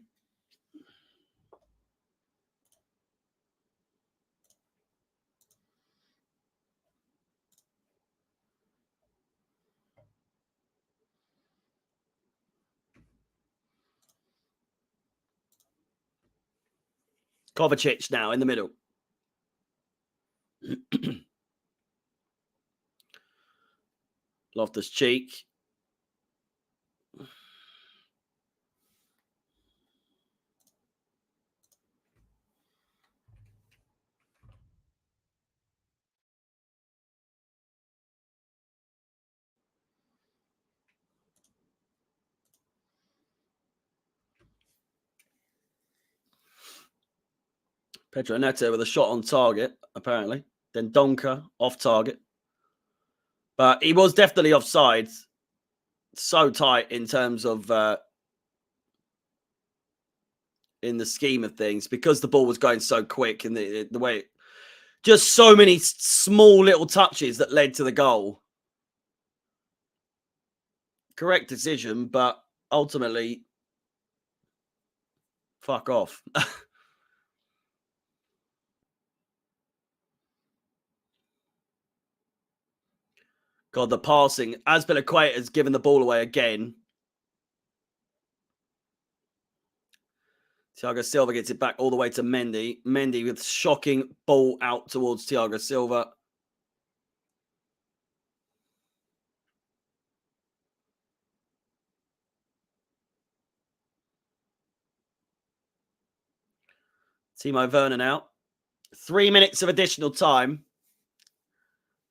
Kovacic now in the middle. Loftus-Cheek. Pedro Neto with a shot on target, apparently. Then Donker off target. But he was definitely offside. So tight in terms of in the scheme of things, because the ball was going so quick and the way just so many small little touches that led to the goal. Correct decision, but ultimately, fuck off. God, the passing. Azpilicueta has given the ball away again. Thiago Silva gets it back all the way to Mendy. Mendy with shocking ball out towards Thiago Silva. Timo Werner now. 3 minutes of additional time.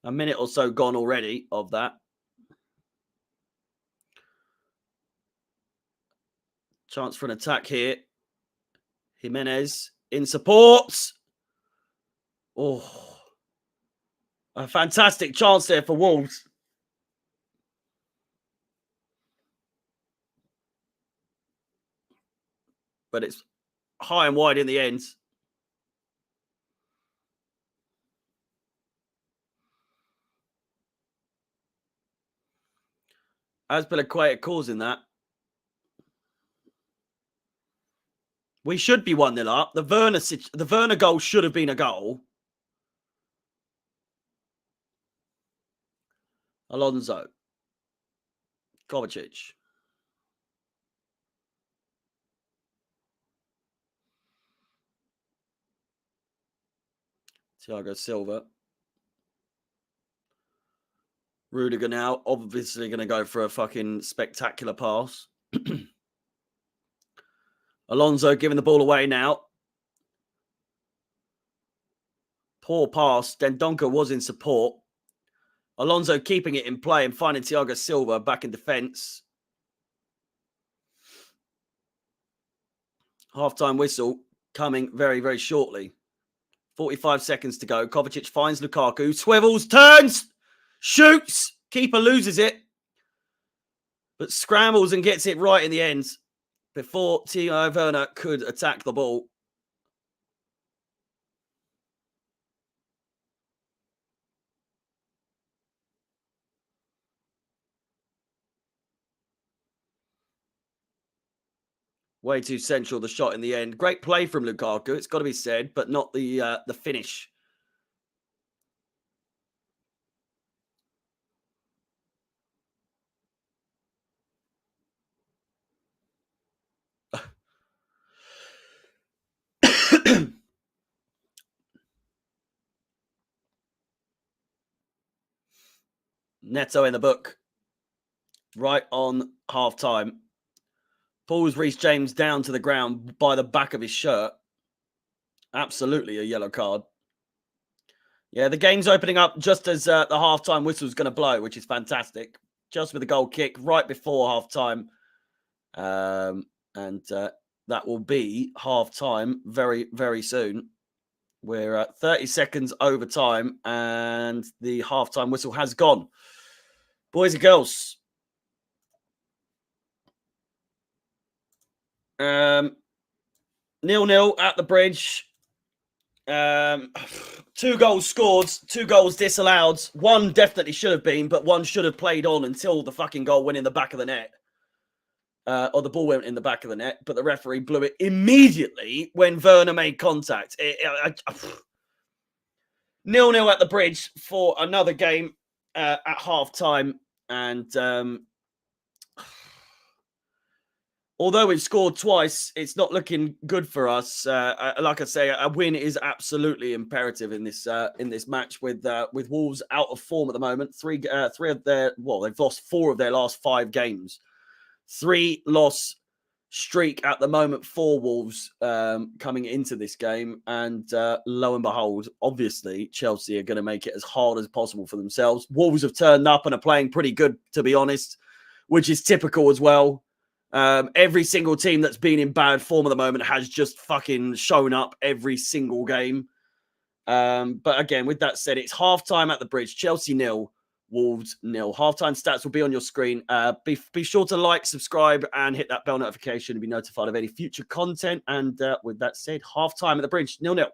A minute or so gone already of that. Chance for an attack here. Jimenez in support. Oh, a fantastic chance there for Wolves. But it's high and wide in the end. Azpilicueta causing that. We should be 1-0 up. The Werner goal should have been a goal. Alonso. Kovacic. Thiago Silva. Rudiger now, obviously going to go for a fucking spectacular pass. Alonso giving the ball away now. Poor pass. Dendoncker was in support. Alonso keeping it in play and finding Thiago Silva back in defence. Half-time whistle coming very, very shortly. 45 seconds to go. Kovacic finds Lukaku. Swivels, turns, shoots. Keeper loses it. but scrambles and gets it right in the end before Timo Werner could attack the ball. Way too central, the shot in the end. Great play from Lukaku, it's got to be said, but not the finish. Neto in the book. Right on half-time. Pulls Reece James down to the ground by the back of his shirt. Absolutely a yellow card. Yeah, the game's opening up just as the half-time whistle's going to blow, which is fantastic. Just with a goal kick right before half-time. And that will be half-time very, very soon. We're at 30 seconds over time, and the half-time whistle has gone. Boys and girls. 0-0 at the bridge. 2 goals scored, 2 goals disallowed. One definitely should have been, but one should have played on until the fucking goal went in the back of the net. Or the ball went in the back of the net, but the referee blew it immediately when Werner made contact. 0-0 at the bridge for another game at half-time. And although we've scored twice, it's not looking good for us. Like I say, a win is absolutely imperative in this match with Wolves out of form at the moment. They've lost 4 of their last 5 games. 3-loss streak at the moment for Wolves coming into this game. And lo and behold, obviously, Chelsea are going to make it as hard as possible for themselves. Wolves have turned up and are playing pretty good, to be honest, which is typical as well. Every single team that's been in bad form at the moment has just fucking shown up every single game. But again, with that said, it's half-time at the bridge. Chelsea 0, Wolves 0. Half-time stats will be on your screen. Be sure to like, subscribe, and hit that bell notification to be notified of any future content. And with that said, half-time at the bridge, 0-0.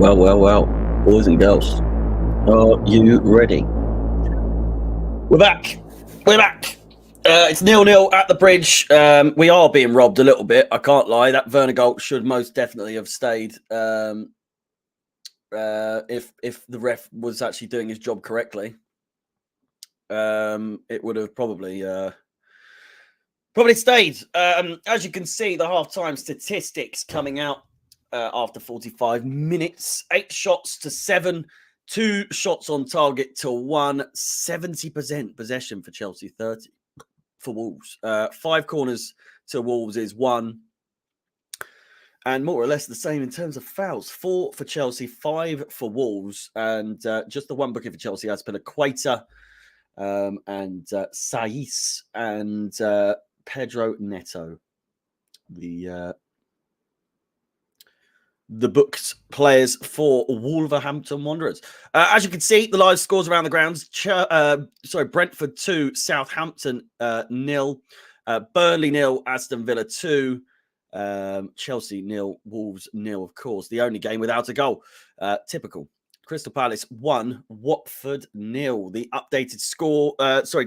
Well, boys and girls, are you ready? We're back. It's 0-0 at the bridge. We are being robbed a little bit. I can't lie. That Vernigolt should most definitely have stayed. If the ref was actually doing his job correctly, it would have probably stayed. As you can see, the halftime statistics coming out after 45 minutes: 8 shots to 7. 2 shots on target to 1, 70% possession for Chelsea, 30 for Wolves. 5 corners to Wolves is 1. And more or less the same in terms of fouls. 4 for Chelsea, 5 for Wolves. And just the one booking for Chelsea has been Equator and Saiz and Pedro Neto. The booked players for Wolverhampton Wanderers. As you can see, the live scores around the grounds. Brentford 2, Southampton 0, Burnley 0, Aston Villa 2, Chelsea 0, Wolves 0, of course. The only game without a goal. Typical. Crystal Palace 1, Watford 0. The updated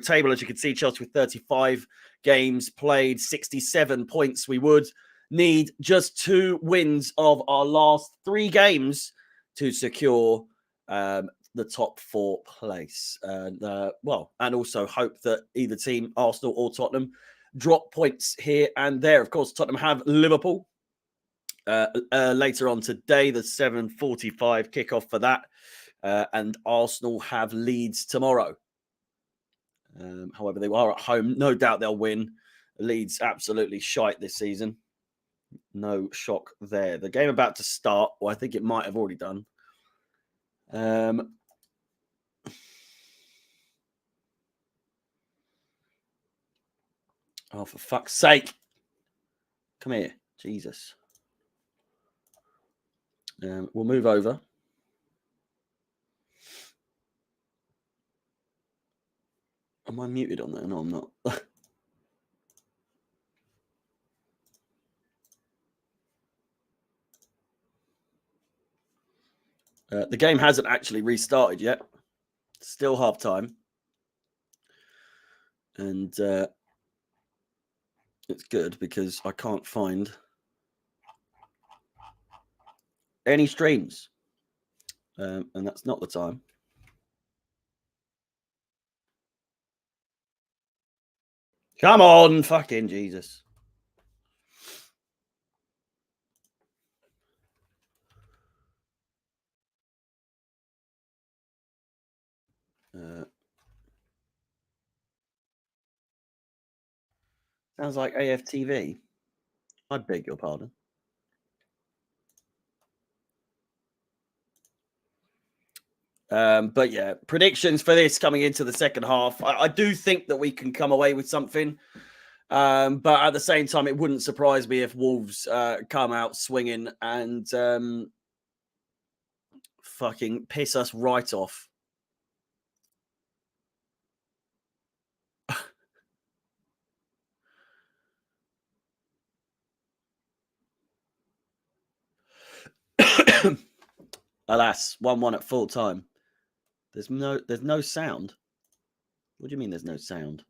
table, as you can see, Chelsea with 35 games played, 67 points. We would need just 2 wins of our last 3 games to secure the top 4 place. And also hope that either team, Arsenal or Tottenham, drop points here and there. Of course, Tottenham have Liverpool later on today, the 7:45 kickoff for that. And Arsenal have Leeds tomorrow. However, they are at home. No doubt they'll win. Leeds absolutely shite this season. No shock there. The game about to start, or I think it might have already done. Oh, for fuck's sake. Come here. Jesus. We'll move over. Am I muted on there? No, I'm not. The game hasn't actually restarted yet. Still half time. And it's good because I can't find any streams. And that's not the time. Come on, fucking Jesus. Sounds like AFTV. I beg your pardon. But yeah, predictions for this coming into the second half. I do think that we can come away with something. But at the same time, it wouldn't surprise me if Wolves come out swinging and fucking piss us right off. Alas, 1-1 at full time. There's no sound. What do you mean there's no sound?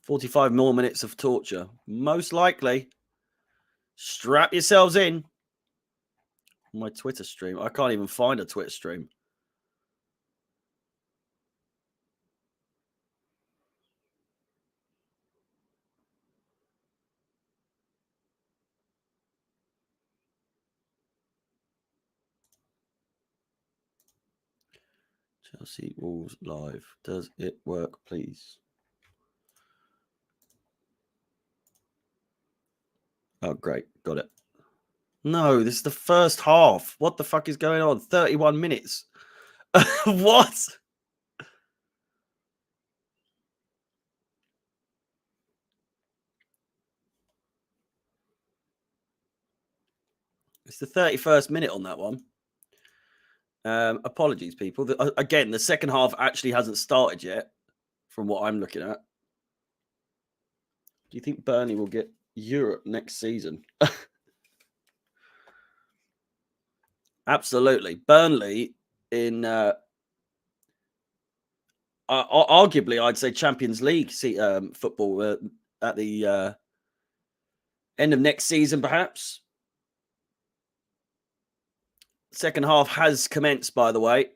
"45 more minutes of torture. Most likely. Strap yourselves in." My Twitter stream. I can't even find a Twitter stream. Chelsea Wolves live. Does it work, please? Oh, great. Got it. No, this is the first half. What the fuck is going on? 31 minutes. What? It's the 31st minute on that one. Apologies, people. Again, the second half actually hasn't started yet, from what I'm looking at. Do you think Burnley will get Europe next season? Absolutely. Burnley in arguably, I'd say Champions League football at the end of next season, perhaps. Second half has commenced, by the way.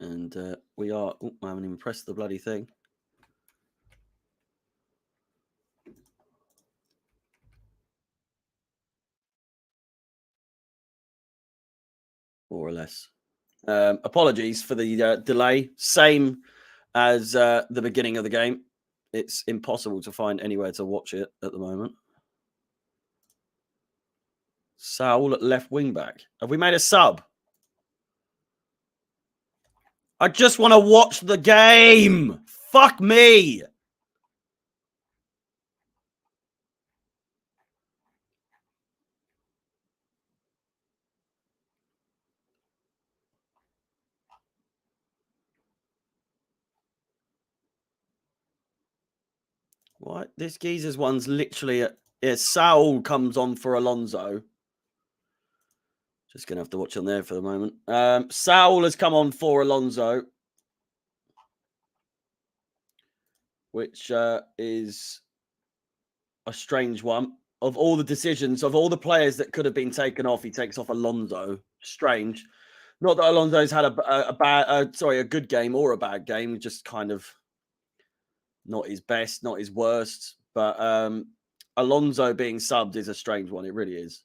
And we are... Oh, I haven't even pressed the bloody thing. More or less. Apologies for the delay. Same as the beginning of the game. It's impossible to find anywhere to watch it at the moment. Saul at left wing back. Have we made a sub? I just want to watch the game. Fuck me. What? This geezer's one's literally... Saul comes on for Alonso. Just going to have to watch on there for the moment. Saul has come on for Alonso, which is a strange one. Of all the decisions, of all the players that could have been taken off, he takes off Alonso. Strange. Not that Alonso's had a good game or a bad game. Just kind of not his best, not his worst. But Alonso being subbed is a strange one. It really is.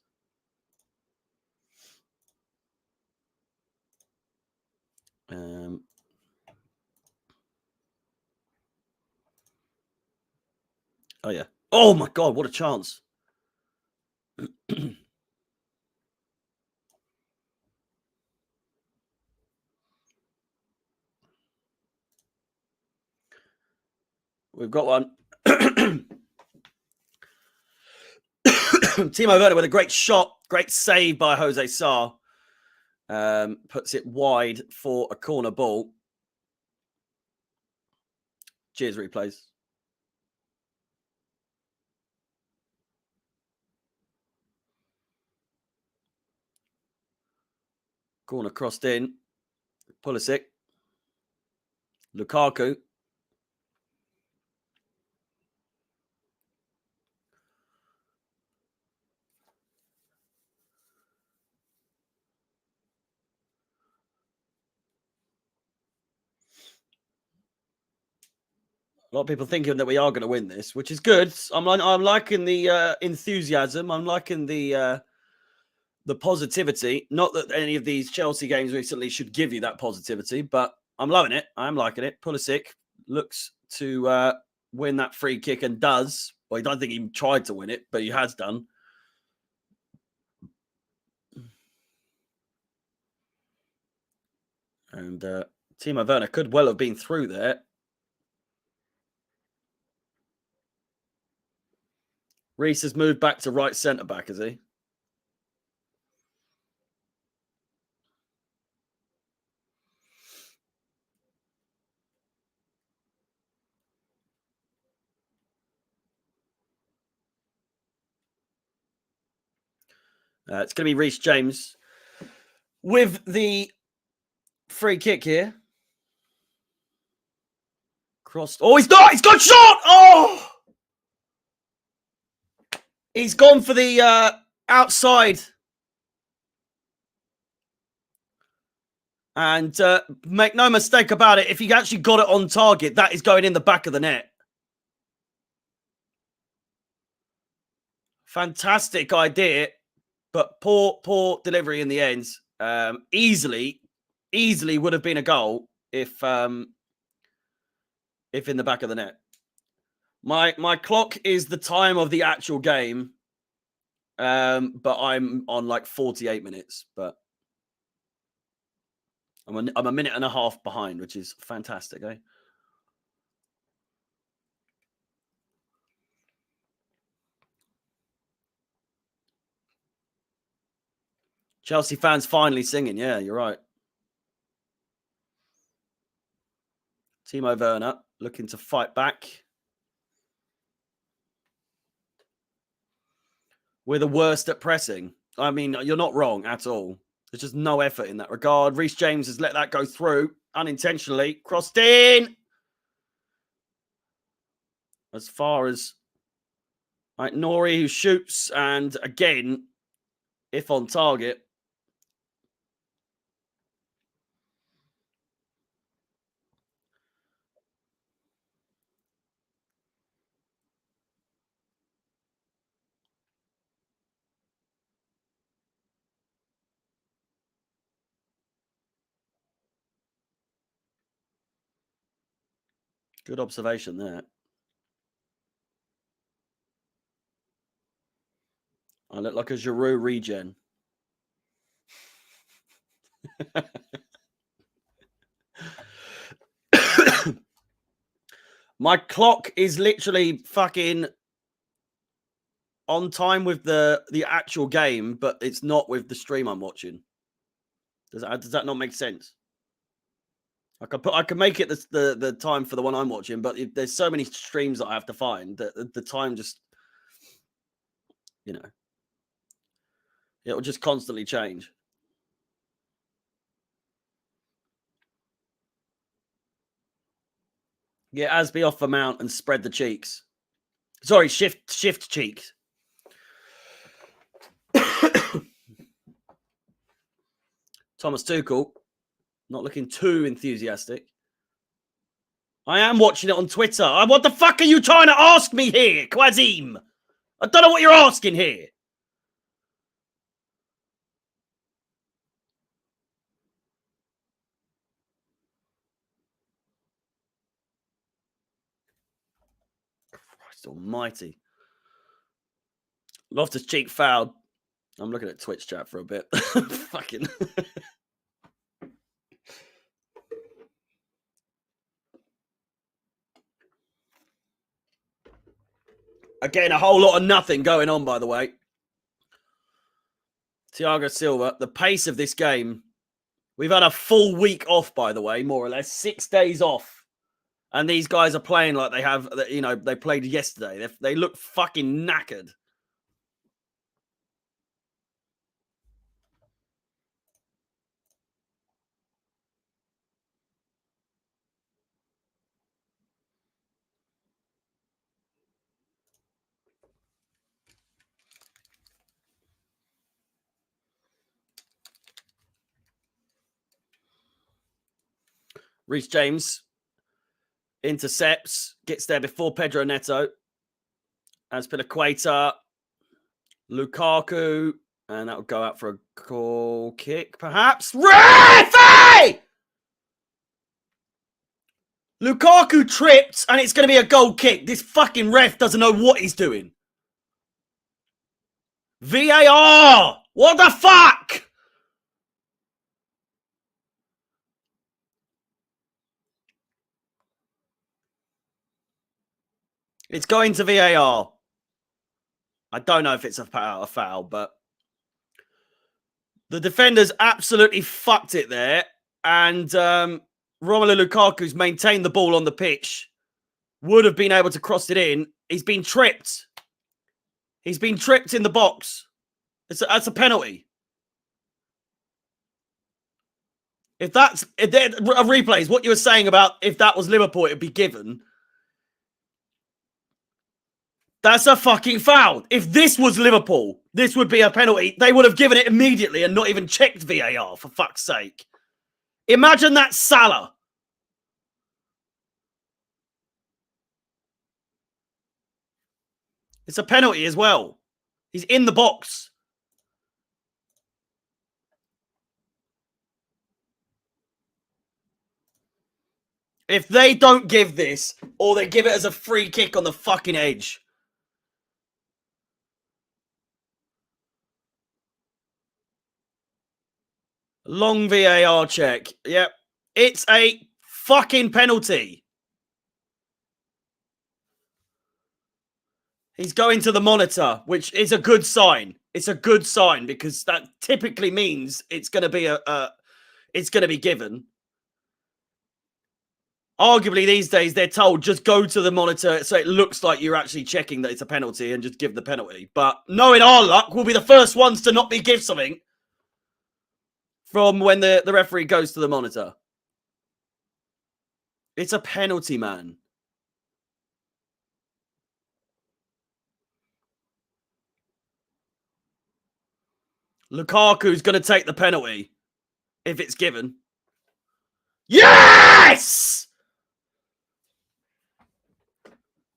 Oh, yeah. Oh, my God. What a chance. We've got one. Timo Werner with a great shot. Great save by Jose Sarr. Puts it wide for a corner ball. Cheers, replays. Corner crossed in. Pulisic. Lukaku. A lot of people thinking that we are going to win this, which is good. I'm liking the enthusiasm. I'm liking the positivity. Not that any of these Chelsea games recently should give you that positivity, but I'm loving it. I'm liking it. Pulisic looks to win that free kick and does. Well, I don't think he tried to win it, but he has done. And Timo Werner could well have been through there. Reece has moved back to right centre-back, has he? It's going to be Reece James with the free kick here. Crossed. Oh, he's not! He's got shot! Oh! He's gone for the outside. And make no mistake about it, if he actually got it on target, that is going in the back of the net. Fantastic idea, but poor delivery in the end. Easily would have been a goal if in the back of the net. My clock is the time of the actual game, but I'm on like 48 minutes. But I'm a minute and a half behind, which is fantastic, eh? Chelsea fans finally singing. Yeah, you're right. Timo Werner looking to fight back. We're the worst at pressing. I mean, you're not wrong at all. There's just no effort in that regard. Reece James has let that go through unintentionally. Crossed in. As far as right, Nori, who shoots, and again, if on target. Good observation there. I look like a Giroud regen. My clock is literally fucking on time with the actual game, but it's not with the stream I'm watching. Does that not make sense? I can make it the time for the one I'm watching, but there's so many streams that I have to find that the time just, you know, it will just constantly change. Get Asby off the mount and spread the cheeks. Sorry, shift cheeks. Thomas Tuchel, not looking too enthusiastic. I am watching it on Twitter. What the fuck are you trying to ask me here, Quazim? I don't know what you're asking here. Christ almighty. Loftus-Cheek fouled. I'm looking at Twitch chat for a bit. Fucking. Again, a whole lot of nothing going on, by the way. Thiago Silva, the pace of this game. We've had a full week off, by the way, more or less. 6 days off. And these guys are playing like they have, you know, they played yesterday. They look fucking knackered. Reece James intercepts, gets there before Pedro Neto. Azpilicueta, Lukaku, and that will go out for a goal kick, perhaps. Referee! Lukaku tripped, and it's going to be a goal kick. This fucking ref doesn't know what he's doing. VAR! What the fuck? It's going to VAR. I don't know if it's a foul, but the defenders absolutely fucked it there. And Romelu Lukaku's maintained the ball on the pitch. Would have been able to cross it in. He's been tripped. He's been tripped in the box. That's a penalty. If that's a replay is what you were saying about if that was Liverpool, it'd be given. That's a fucking foul. If this was Liverpool, this would be a penalty. They would have given it immediately and not even checked VAR, for fuck's sake. Imagine that Salah. It's a penalty as well. He's in the box. If they don't give this, or they give it as a free kick on the fucking edge. Long VAR check. Yep. It's a fucking penalty. He's going to the monitor, which is a good sign. It's a good sign because that typically means it's going to be it's going to be given. Arguably these days they're told just go to the monitor so it looks like you're actually checking that it's a penalty and just give the penalty. But knowing our luck, we'll be the first ones to not be give something from when the referee goes to the monitor. It's a penalty, man. Lukaku's going to take the penalty if it's given. Yes!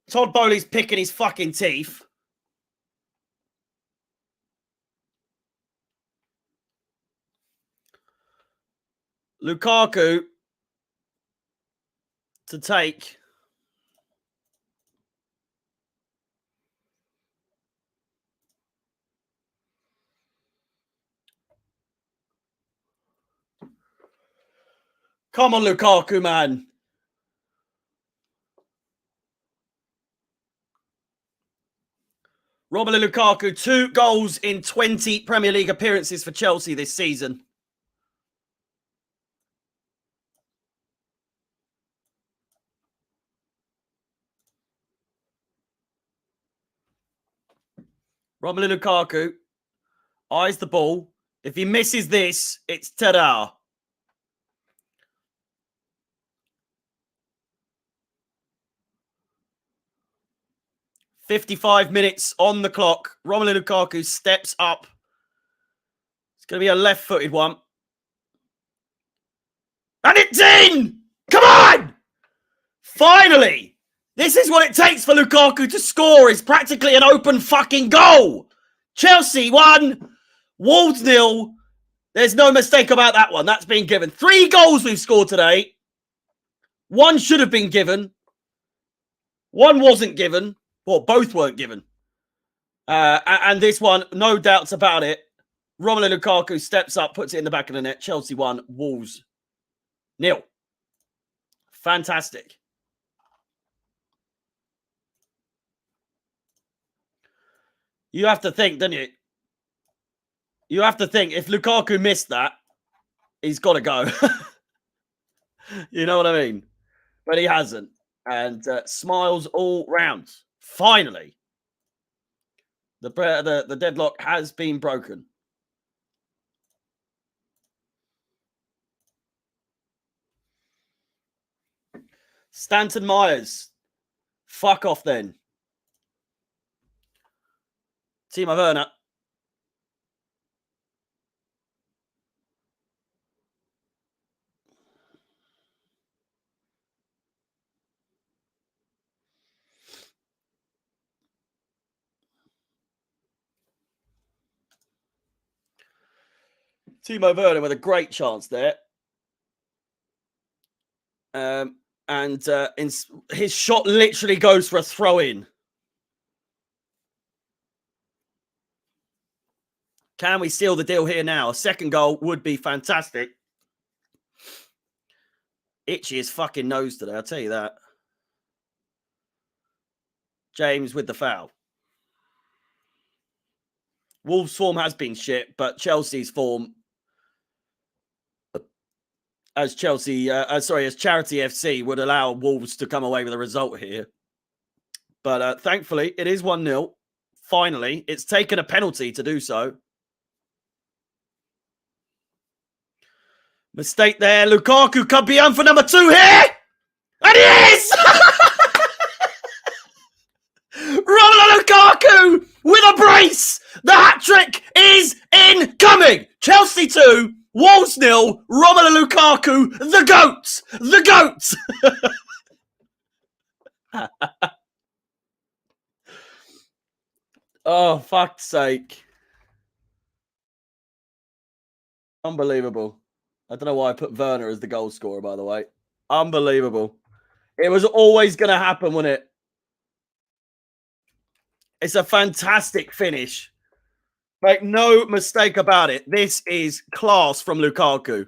Todd Bowley's picking his fucking teeth. Lukaku to take. Come on, Lukaku, man. Romelu Lukaku, 2 goals in 20 Premier League appearances for Chelsea this season. Romelu Lukaku eyes the ball. If he misses this, it's ta-da. "55 minutes on the clock. Romelu Lukaku steps up. It's going to be a left-footed one. And it's in! Come on! Finally! This is what it takes for Lukaku to score. It's practically an open fucking goal. Chelsea 1, Wolves 0. There's no mistake about that one. That's been given. 3 goals we've scored today. 1 should have been given. 1 wasn't given. Well, both weren't given. And this one, no doubts about it. Romelu Lukaku steps up, puts it in the back of the net. Chelsea 1, Wolves 0. Fantastic. You have to think, don't you? You have to think, if Lukaku missed that, he's got to go. You know what I mean? But he hasn't. And smiles all round. Finally, the deadlock has been broken. Stanton Myers. Fuck off then. Timo Werner. Timo Werner with a great chance there. His shot literally goes for a throw-in. Can we seal the deal here now? A second goal would be fantastic. Itchy his fucking nose today, I'll tell you that. James with the foul. Wolves' form has been shit, but Chelsea's form, as Charity FC, would allow Wolves to come away with a result here. But thankfully, it is 1-0. Finally, it's taken a penalty to do so. Mistake there. Lukaku could be on for number 2 here. And he is! Romelu Lukaku with a brace. The hat-trick is incoming. Chelsea 2, Wolves 0, Romelu Lukaku, the GOAT. The GOAT. Oh, fuck's sake. Unbelievable. I don't know why I put Werner as the goal scorer, by the way. Unbelievable. It was always going to happen, wasn't it? It's a fantastic finish. Make no mistake about it. This is class from Lukaku.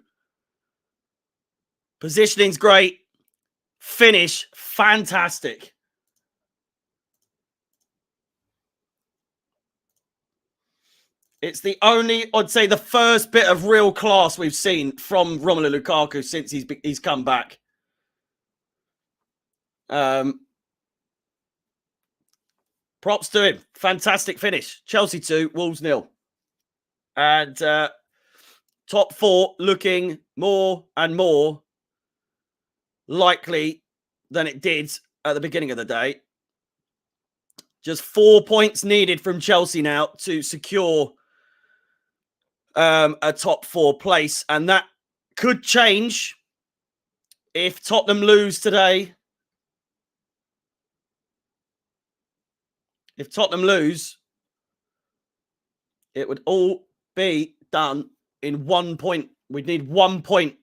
Positioning's great. Finish, fantastic. It's the only, I'd say, the first bit of real class we've seen from Romelu Lukaku since he's come back. Props to him. Fantastic finish. Chelsea 2, Wolves 0. And top 4 looking more and more likely than it did at the beginning of the day. Just 4 points needed from Chelsea now to secure a top 4 place. And that could change if Tottenham lose today. If Tottenham lose, it would all be done in 1 point. We'd need 1 point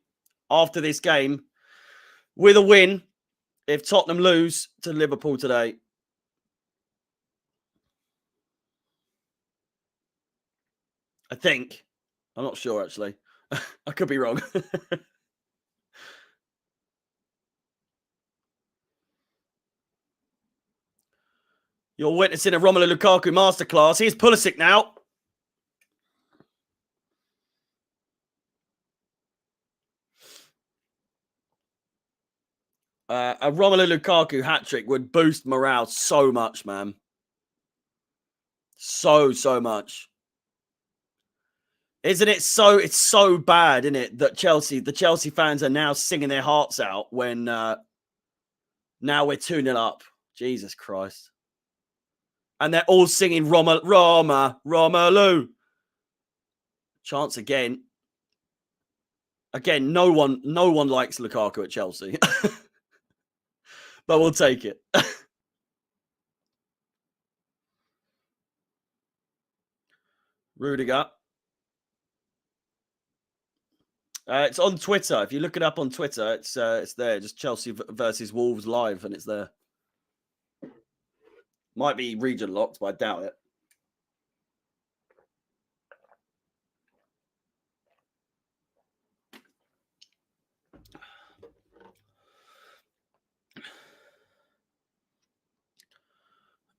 after this game with a win if Tottenham lose to Liverpool today. I think. I'm not sure, actually. I could be wrong. You're witnessing a Romelu Lukaku masterclass. Here's Pulisic now. A Romelu Lukaku hat-trick would boost morale so much, man. So much. Isn't it so? It's so bad, isn't it, that the Chelsea fans are now singing their hearts out when now we're 2-0 up. Jesus Christ. And they're all singing Romelu. Chance again. Again, no one likes Lukaku at Chelsea. But we'll take it. Rudiger. It's on Twitter. If you look it up on Twitter, it's there. Just Chelsea versus Wolves live, and it's there. Might be region locked, but I doubt it.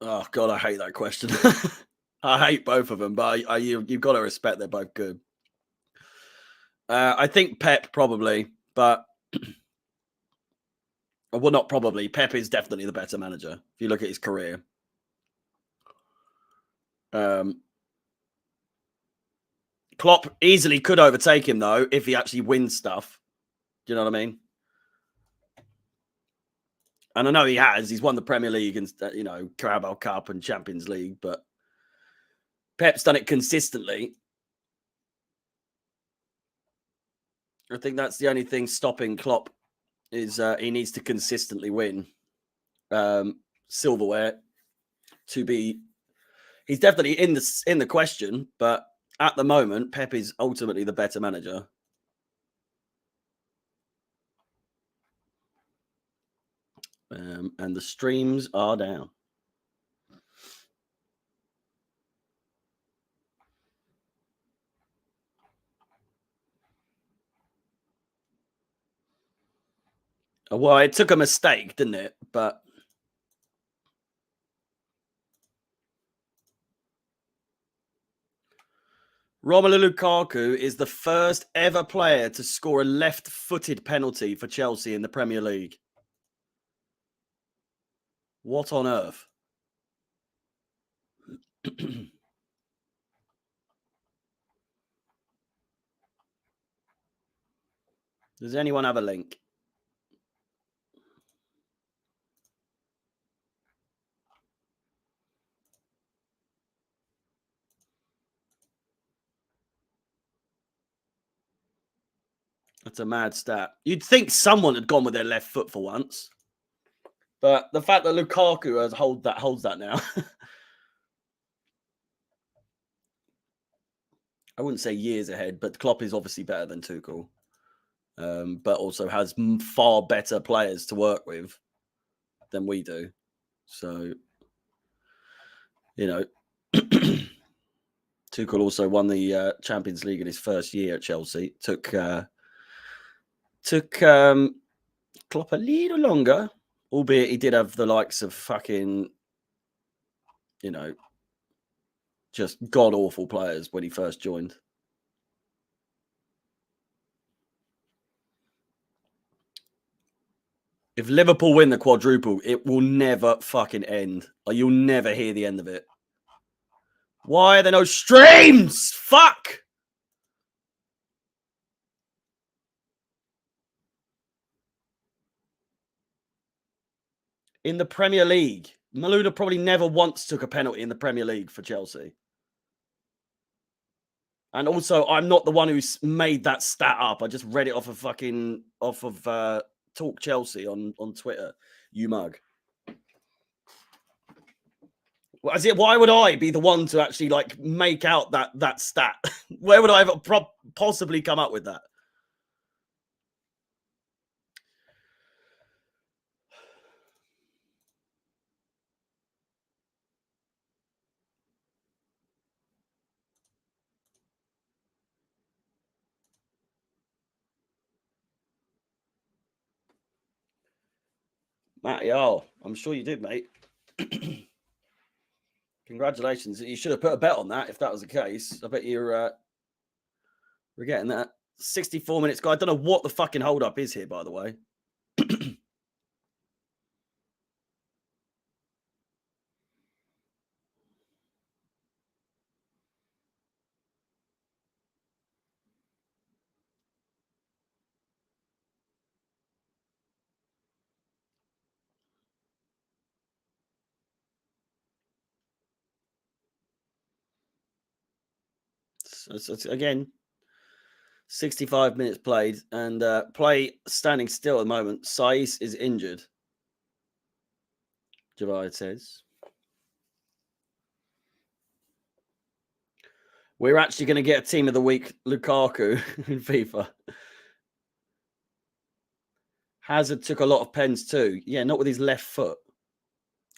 Oh God, I hate that question. I hate both of them, but you've got to respect they're both good. I think Pep probably, but well, not probably. Pep is definitely the better manager if you look at his career. Klopp easily could overtake him though if he actually wins stuff. Do you know what I mean? And I know he has. He's won the Premier League and Carabao Cup and Champions League, but Pep's done it consistently. I think that's the only thing stopping Klopp is he needs to consistently win silverware to be. He's definitely in the question, but at the moment, Pep is ultimately the better manager. And the streams are down. Well, it took a mistake, didn't it? But Romelu Lukaku is the first ever player to score a left-footed penalty for Chelsea in the Premier League. What on earth? Does anyone have a link? That's a mad stat. You'd think someone had gone with their left foot for once. But the fact that Lukaku holds that now. I wouldn't say years ahead, but Klopp is obviously better than Tuchel. But also has far better players to work with than we do. So, Tuchel also won the Champions League in his first year at Chelsea. Took Klopp a little longer, albeit he did have the likes of fucking, just god-awful players when he first joined. If Liverpool win the quadruple, it will never fucking end. Like, you'll never hear the end of it. Why are there no streams? Fuck! In the Premier League, Malouda probably never once took a penalty in the Premier League for Chelsea. And also, I'm not the one who's made that stat up. I just read it off of Talk Chelsea on Twitter. You mug. Well, why would I be the one to actually like make out that stat? Where would I ever possibly come up with that? Matt, yo, I'm sure you did, mate. Congratulations. You should have put a bet on that if that was the case. I bet we're getting that. 64 minutes, guy. I don't know what the fucking hold up is here, by the way. So again, 65 minutes played and play standing still at the moment. Saiz is injured. Javad says. We're actually going to get a team of the week, Lukaku, in FIFA. Hazard took a lot of pens too. Yeah, not with his left foot.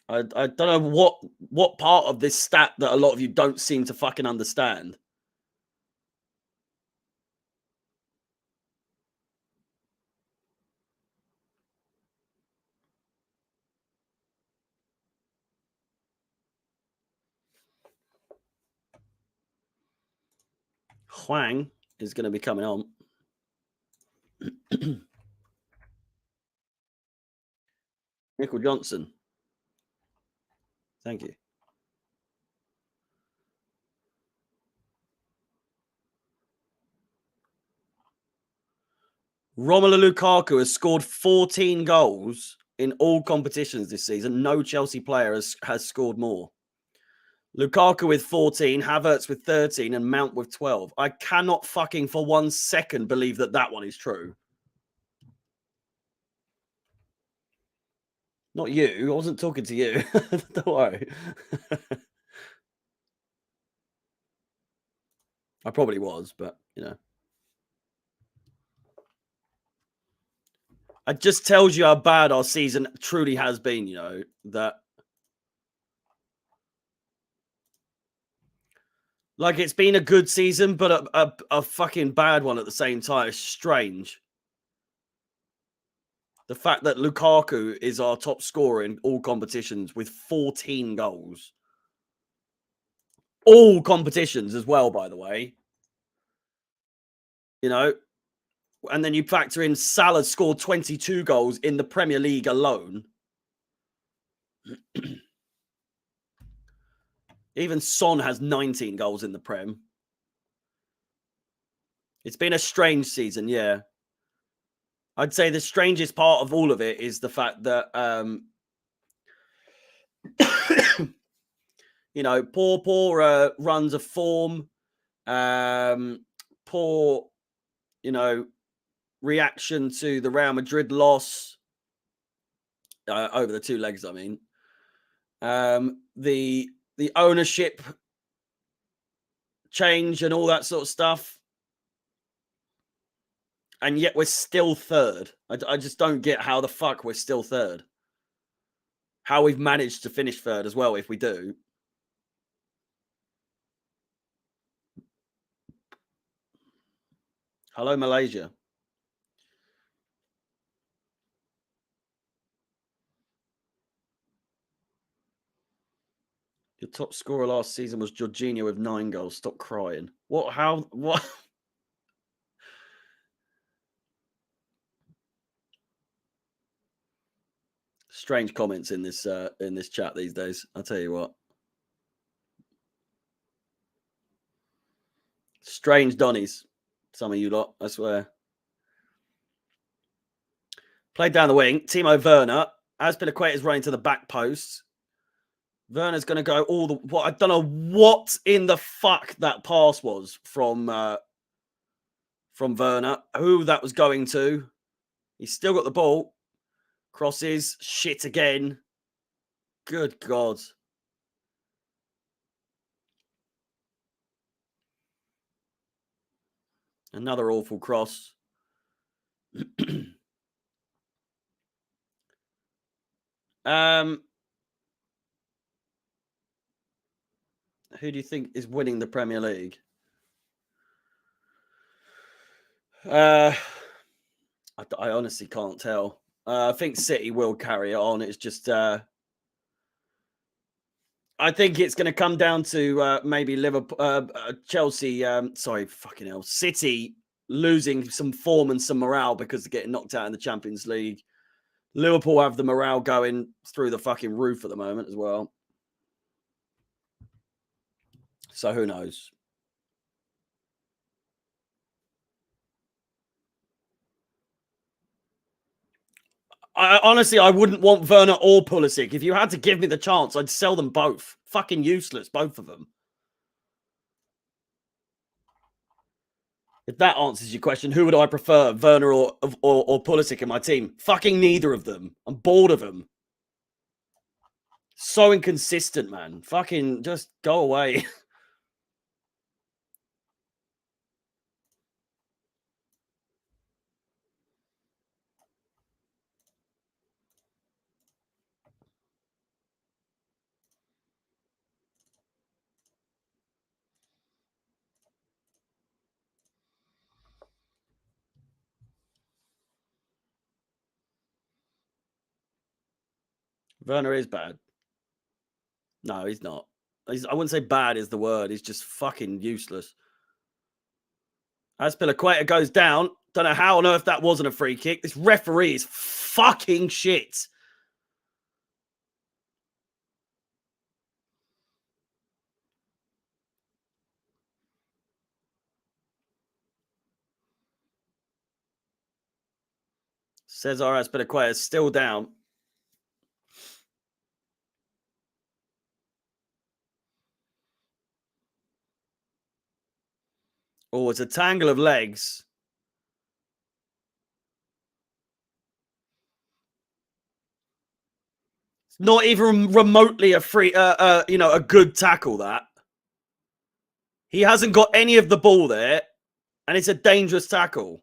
I don't know what part of this stat that a lot of you don't seem to fucking understand. Huang is going to be coming on. Nickel Johnson. Thank you. Romelu Lukaku has scored 14 goals in all competitions this season. No Chelsea player has scored more. Lukaku with 14, Havertz with 13, and Mount with 12. I cannot fucking for 1 second believe that one is true. Not you. I wasn't talking to you. Don't worry. I probably was, but, you know. It just tells you how bad our season truly has been, you know, that... Like, it's been a good season, but a fucking bad one at the same time. It's strange. The fact that Lukaku is our top scorer in all competitions with 14 goals. All competitions as well, by the way. You know? And then you factor in Salah scored 22 goals in the Premier League alone. Even Son has 19 goals in the Prem. It's been a strange season, yeah. I'd say the strangest part of all of it is the fact that, you know, poor runs of form, poor, you know, reaction to the Real Madrid loss over the 2 legs, I mean. The ownership change and all that sort of stuff. And yet we're still third. I just don't get how the fuck we're still third. How we've managed to finish third as well, if we do. Hello, Malaysia. Your top scorer last season was Jorginho with 9 goals. Stop crying. What? How? What? Strange comments in this chat these days. I'll tell you what. Strange Donnies. Some of you lot, I swear. Played down the wing. Timo Werner. Azpilicueta's running to the back post. Werner's going to go all the... What, I don't know what in the fuck that pass was from Werner. Who that was going to. He's still got the ball. Crosses. Shit again. Good God. Another awful cross. Who do you think is winning the Premier League? I honestly can't tell. I think City will carry it on. It's just... I think it's going to come down to maybe Liverpool, Chelsea, City losing some form and some morale because they're getting knocked out in the Champions League. Liverpool have the morale going through the fucking roof at the moment as well. So who knows? Honestly, I wouldn't want Werner or Pulisic. If you had to give me the chance, I'd sell them both. Fucking useless, both of them. If that answers your question, who would I prefer, Werner or Pulisic in my team? Fucking neither of them. I'm bored of them. So inconsistent, man. Fucking just go away. Werner is bad. No, he's not. I wouldn't say bad is the word. He's just fucking useless. Azpilicueta goes down. Don't know how on earth that wasn't a free kick. This referee is fucking shit. Cesar Azpilicueta is still down. Oh, it's a tangle of legs. It's not even remotely a free, a good tackle, that. He hasn't got any of the ball there, and it's a dangerous tackle.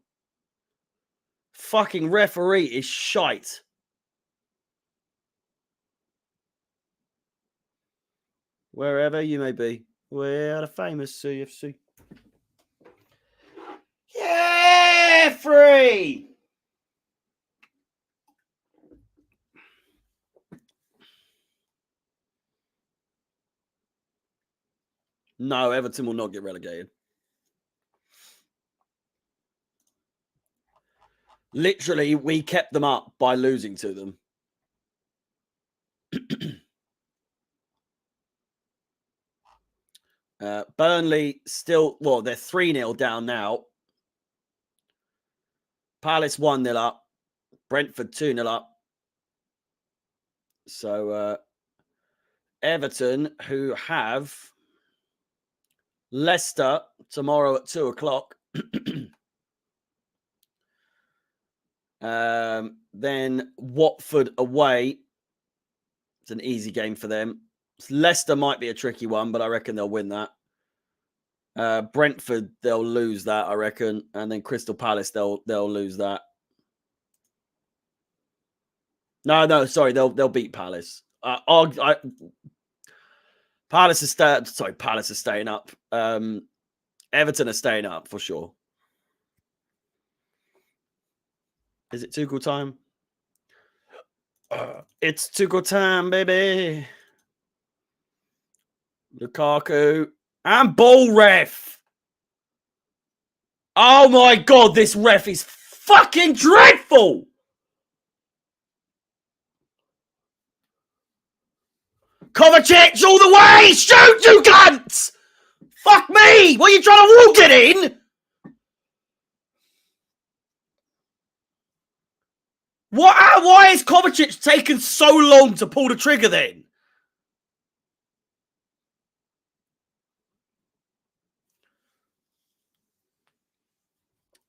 Fucking referee is shite. Wherever you may be. We're the famous CFC. Yeah, free! No, Everton will not get relegated. Literally, we kept them up by losing to them. Burnley still, well, they're 3-0 down now. Palace 1-0 up. Brentford 2-0 up. So Everton, who have Leicester tomorrow at 2 o'clock. Then Watford away. It's an easy game for them. Leicester might be a tricky one, but I reckon they'll win that. Brentford, they'll lose that, I reckon. And then Crystal Palace, they'll lose that. No, sorry, they'll beat Palace. Palace is staying up. Everton are staying up for sure. Is it Tuchel time? It's Tuchel time, baby. Lukaku and ball ref. Oh my God, this ref is fucking dreadful. Kovacic all the way! Shoot, you cunts! Fuck me! What are you trying to walk it in? Why is Kovacic taking so long to pull the trigger then?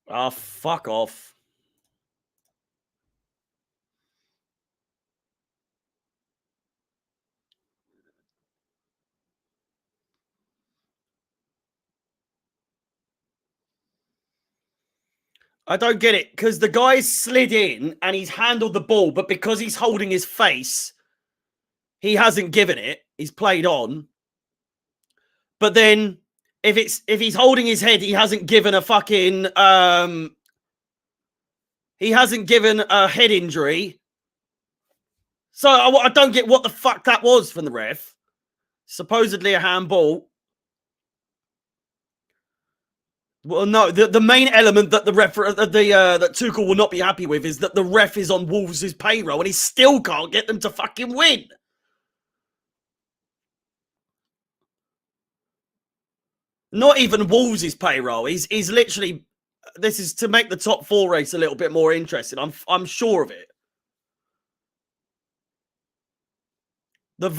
Ah, fuck off. I don't get it, because the guy's slid in and he's handled the ball, but because he's holding his face, he hasn't given it. He's played on. But then if he's holding his head, he hasn't given a fucking he hasn't given a head injury. So I don't get what the fuck that was from the ref. Supposedly a handball. Well, no, the main element that the ref, that Tuchel will not be happy with is that the ref is on Wolves' payroll and he still can't get them to fucking win. Not even Wolves' payroll. He's literally. This is to make the top 4 race a little bit more interesting. I'm sure of it. The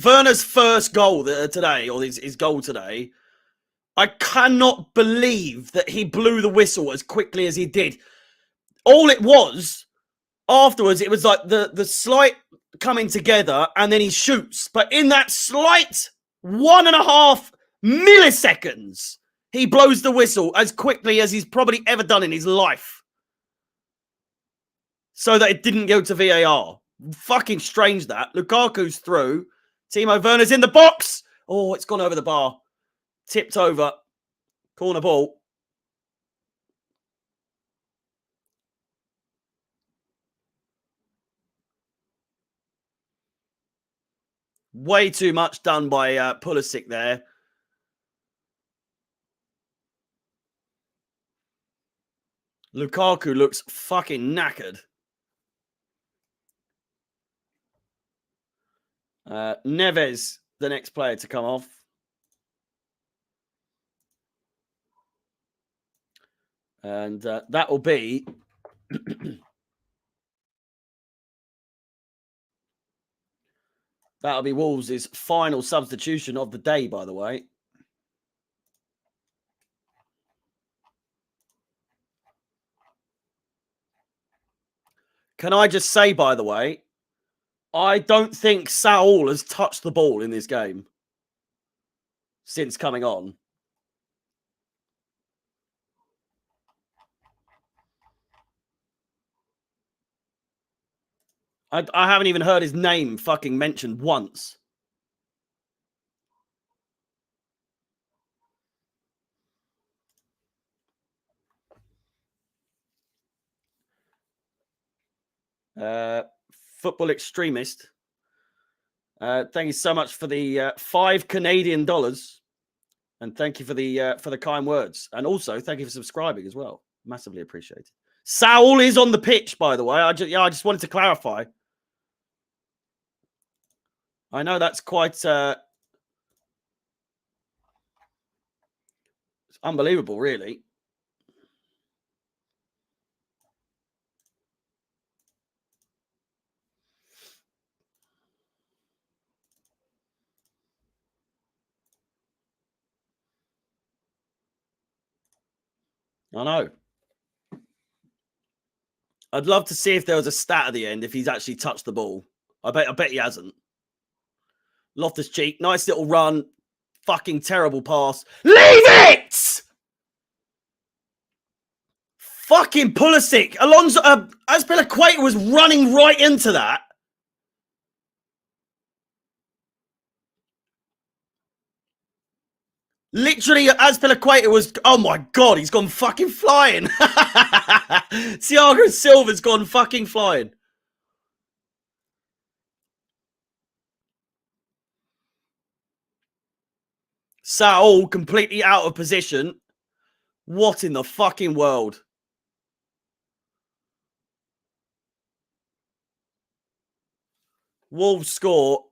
Werner's first goal today, or his goal today, I cannot believe that he blew the whistle as quickly as he did. All it was afterwards, it was like the slight coming together, and then he shoots. But in that slight 1.5 milliseconds, he blows the whistle as quickly as he's probably ever done in his life, so that it didn't go to VAR. Fucking strange that. Lukaku's through. Timo Werner's in the box. Oh, it's gone over the bar. Tipped over. Corner ball. Way too much done by Pulisic there. Lukaku looks fucking knackered. Neves, the next player to come off. And that will be that'll be Wolves' final substitution of the day, by the way. Can I just say, by the way, I don't think Saul has touched the ball in this game since coming on. I haven't even heard his name fucking mentioned once. Football extremist. Thank you so much for the $5 Canadian, and thank you for the kind words, and also thank you for subscribing as well. Massively appreciated. Saul is on the pitch, by the way. I just wanted to clarify. I know that's quite it's unbelievable, really. I know. I'd love to see if there was a stat at the end if he's actually touched the ball. I bet he hasn't. Loftus-Cheek, nice little run. Fucking terrible pass. Leave it! Fucking Pulisic. Alonso, Azpilicueta was running right into that. Literally, Azpilicueta was... Oh my God, he's gone fucking flying. Thiago Silva's gone fucking flying. Saul completely out of position. What in the fucking world? Wolves score.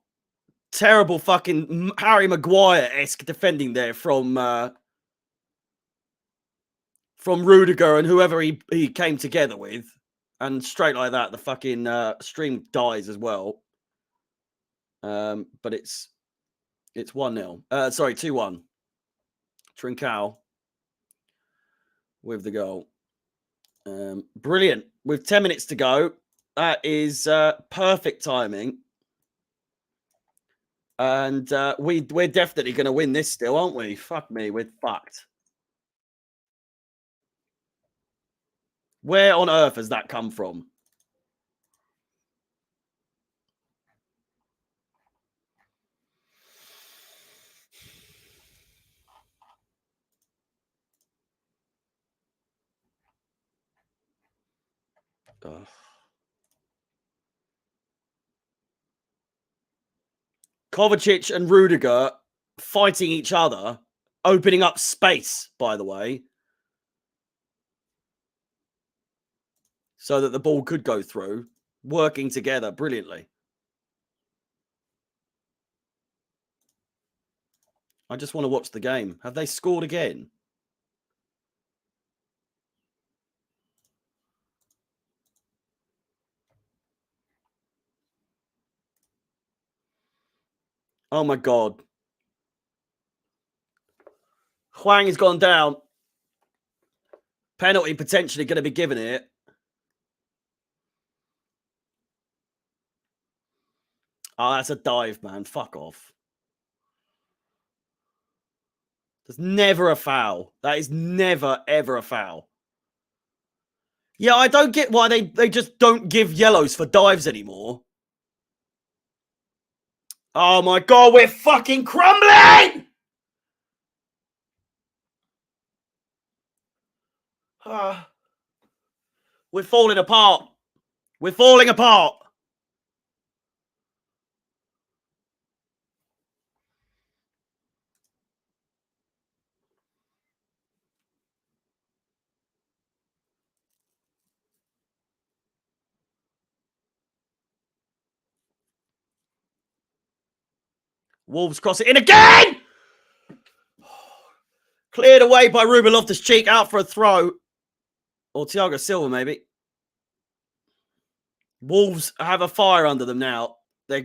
Terrible fucking Harry Maguire-esque defending there from Rudiger and whoever he came together with. And straight like that, the fucking stream dies as well. But it's 1-0. Sorry, 2-1. Trincao with the goal. Brilliant. With 10 minutes to go, that is perfect timing. And we're definitely going to win this still, aren't we? Fuck me, we're fucked. Where on earth has that come from? Ugh. Kovacic and Rudiger fighting each other, opening up space, by the way, so that the ball could go through, working together brilliantly. I just want to watch the game. Have they scored again? Oh my God. Huang has gone down. Penalty potentially going to be given it. Oh, that's a dive, man. Fuck off. There's never a foul. That is never, ever a foul. Yeah, I don't get why they just don't give yellows for dives anymore. Oh my God, we're fucking crumbling! We're falling apart. We're falling apart. Wolves cross it in again! Cleared away by Ruben Loftus-Cheek, out for a throw. Or Thiago Silva, maybe. Wolves have a fire under them now. They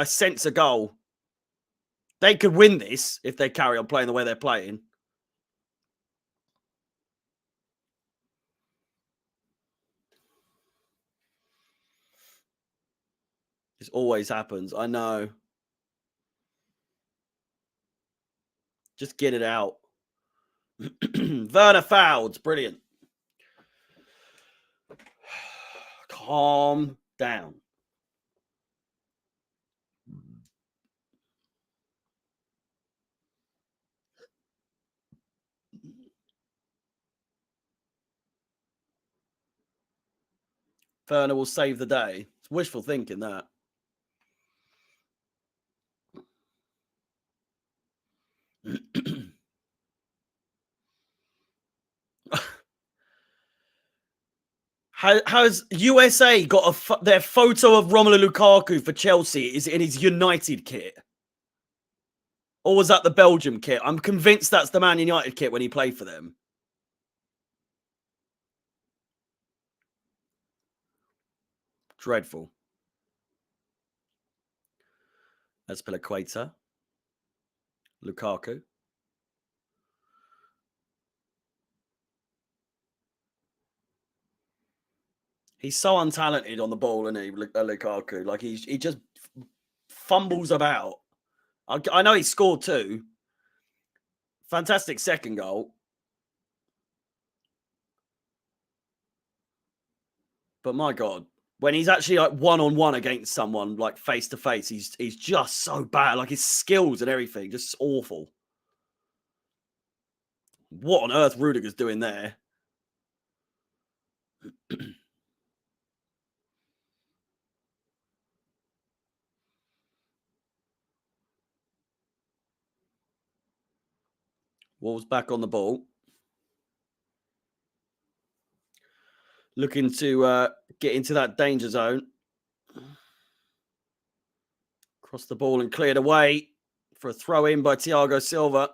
sense a goal. They could win this if they carry on playing the way they're playing. This always happens. I know. Just get it out. Werner fouled. Brilliant. Calm down. Werner will save the day. It's wishful thinking, that. Has USA got their photo of Romelu Lukaku for Chelsea is in his United kit? Or was that the Belgium kit? I'm convinced that's the Man United kit when he played for them. Dreadful. Azpilicueta. Lukaku. He's so untalented on the ball, isn't he, Lukaku? Like, he just fumbles about. I know he scored too. Fantastic second goal. But my God, when he's actually like one-on-one against someone, like face-to-face, he's just so bad. Like, his skills and everything, just awful. What on earth Rudiger's doing there? Wolves back on the ball. Looking to get into that danger zone. Crossed the ball and cleared away for a throw in by Thiago Silva.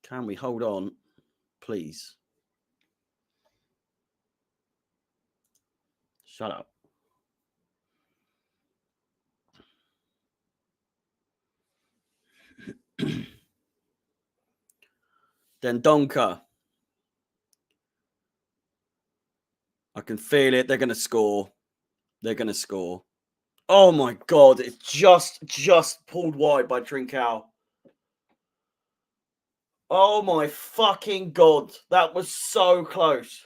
Can we hold on, please? Shut up. Then Donka. I can feel it. They're going to score. They're going to score. Oh my God. It's just pulled wide by Trincao. Oh my fucking God. That was so close.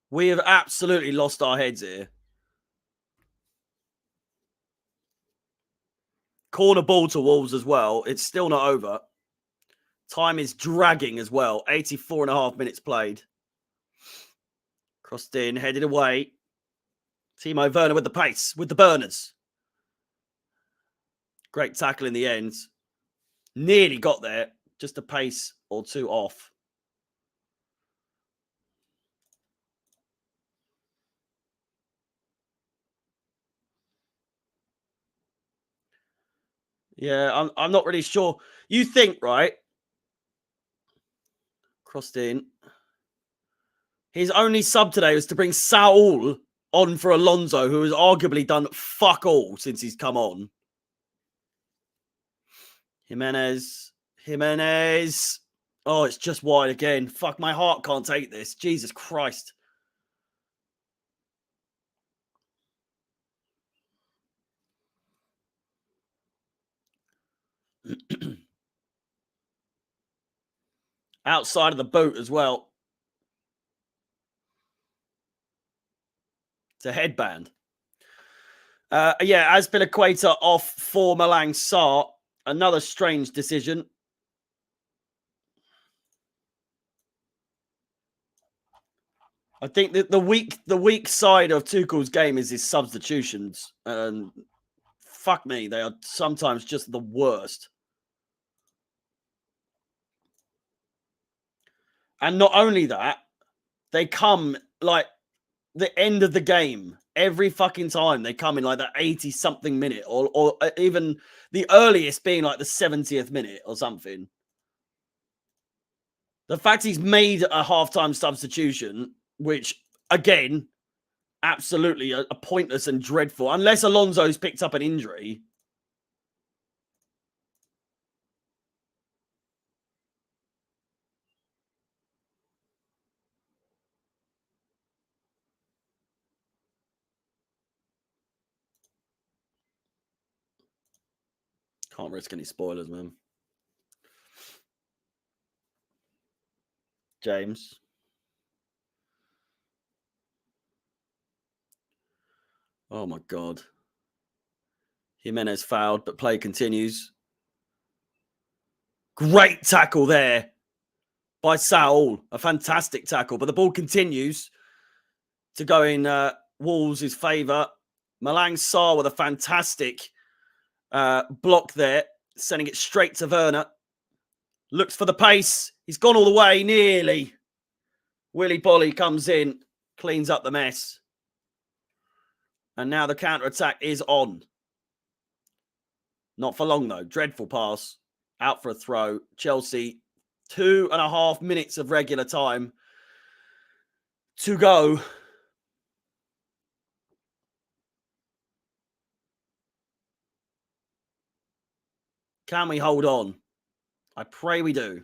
We have absolutely lost our heads here. Corner ball to Wolves as well. It's still not over. Time is dragging as well. 84.5 minutes played. Crossed in, headed away. Timo Werner with the pace, with the burners. Great tackle in the end. Nearly got there. Just a pace or two off. Yeah, I'm not really sure. You think, right? Crossed in. His only sub today was to bring Saul on for Alonso, who has arguably done fuck all since he's come on. Jimenez. Oh, it's just wide again. Fuck, my heart can't take this. Jesus Christ. Outside of the boot as well. It's a headband. Yeah, Azpilicueta off for Malang Sarr. Another strange decision. I think that the weak side of Tuchel's game is his substitutions. And fuck me, they are sometimes just the worst. And not only that, they come like the end of the game. Every fucking time they come in like the 80-something minute or even the earliest being like the 70th minute or something. The fact he's made a halftime substitution, which, again, absolutely a pointless and dreadful, unless Alonso's picked up an injury. Can't risk any spoilers, man. James. Oh, my God. Jimenez fouled, but play continues. Great tackle there by Saul. A fantastic tackle, but the ball continues to go in Wolves' favour. Malang Sarr with a fantastic block there, sending it straight to Werner. Looks for the pace. He's gone all the way, nearly. Willy Bolly comes in, cleans up the mess. And now the counter-attack is on. Not for long, though. Dreadful pass. Out for a throw. Chelsea, 2.5 minutes of regular time to go. Can we hold on? I pray we do.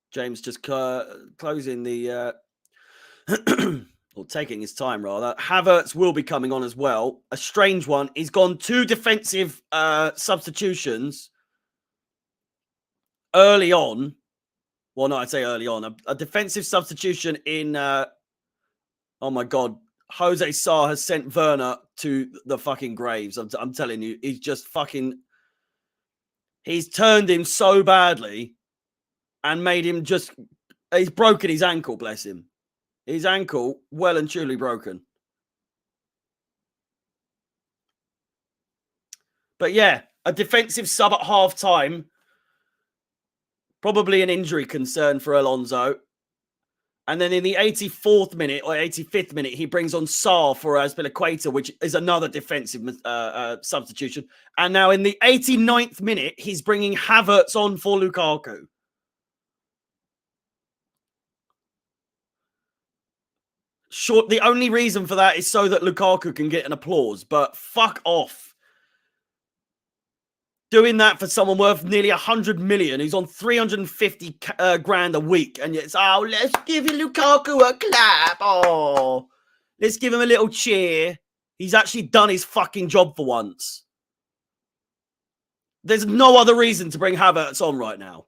James just closing the... or taking his time, rather. Havertz will be coming on as well. A strange one. He's gone 2 defensive substitutions early on. Well, no, I'd say early on. A defensive substitution in... oh, my God. Jose Sarr has sent Werner to the fucking graves. I'm telling you, he's just fucking. He's turned him so badly and made him just. He's broken his ankle, bless him. His ankle, well and truly broken. But yeah, a defensive sub at half time. Probably an injury concern for Alonso. And then in the 84th minute or 85th minute, he brings on Sarr for Azpilicueta, which is another defensive substitution. And now in the 89th minute, he's bringing Havertz on for Lukaku. Sure, the only reason for that is so that Lukaku can get an applause, but fuck off. Doing that for someone worth nearly 100 million who's on 350 grand a week. And it's, oh, let's give Lukaku a clap. Oh, let's give him a little cheer. He's actually done his fucking job for once. There's no other reason to bring Havertz on right now.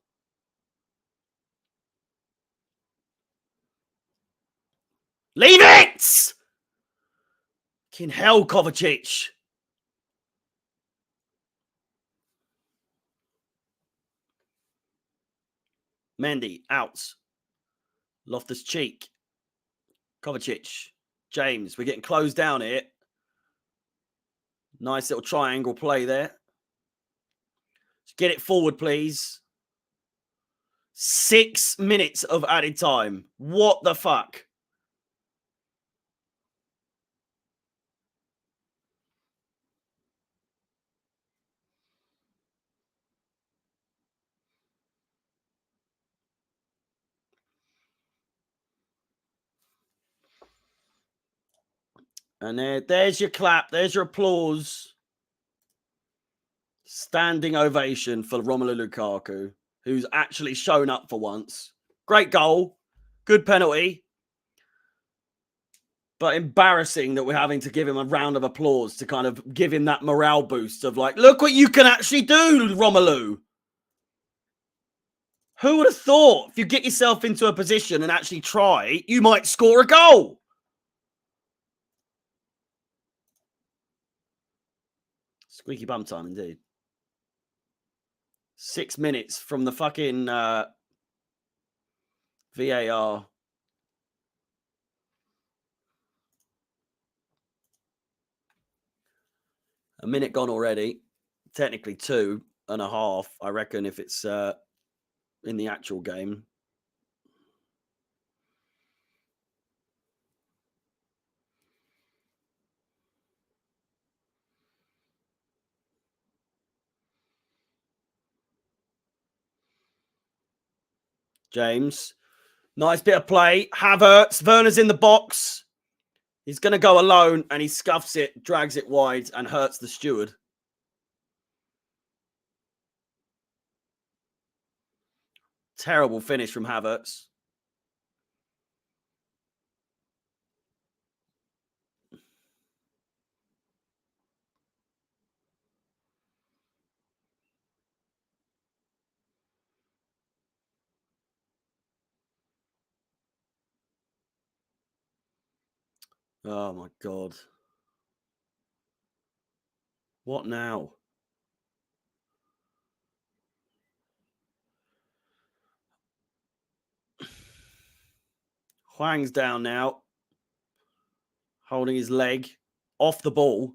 Leave it! Fucking hell, Kovacic. Mendy, out. Loftus-Cheek. Kovacic. James, we're getting closed down here. Nice little triangle play there. Just get it forward, please. 6 minutes of added time. What the fuck? And there's your clap. There's your applause. Standing ovation for Romelu Lukaku, who's actually shown up for once. Great goal. Good penalty. But embarrassing that we're having to give him a round of applause to kind of give him that morale boost of like, look what you can actually do, Romelu. Who would have thought if you get yourself into a position and actually try, you might score a goal? Squeaky bum time, indeed. 6 minutes from the fucking VAR. A minute gone already. Technically 2.5, I reckon, if it's in the actual game. James. Nice bit of play. Havertz. Werner's in the box. He's going to go alone, and he scuffs it, drags it wide, and hurts the steward. Terrible finish from Havertz. Oh, my God. What now? Huang's down now. Holding his leg off the ball.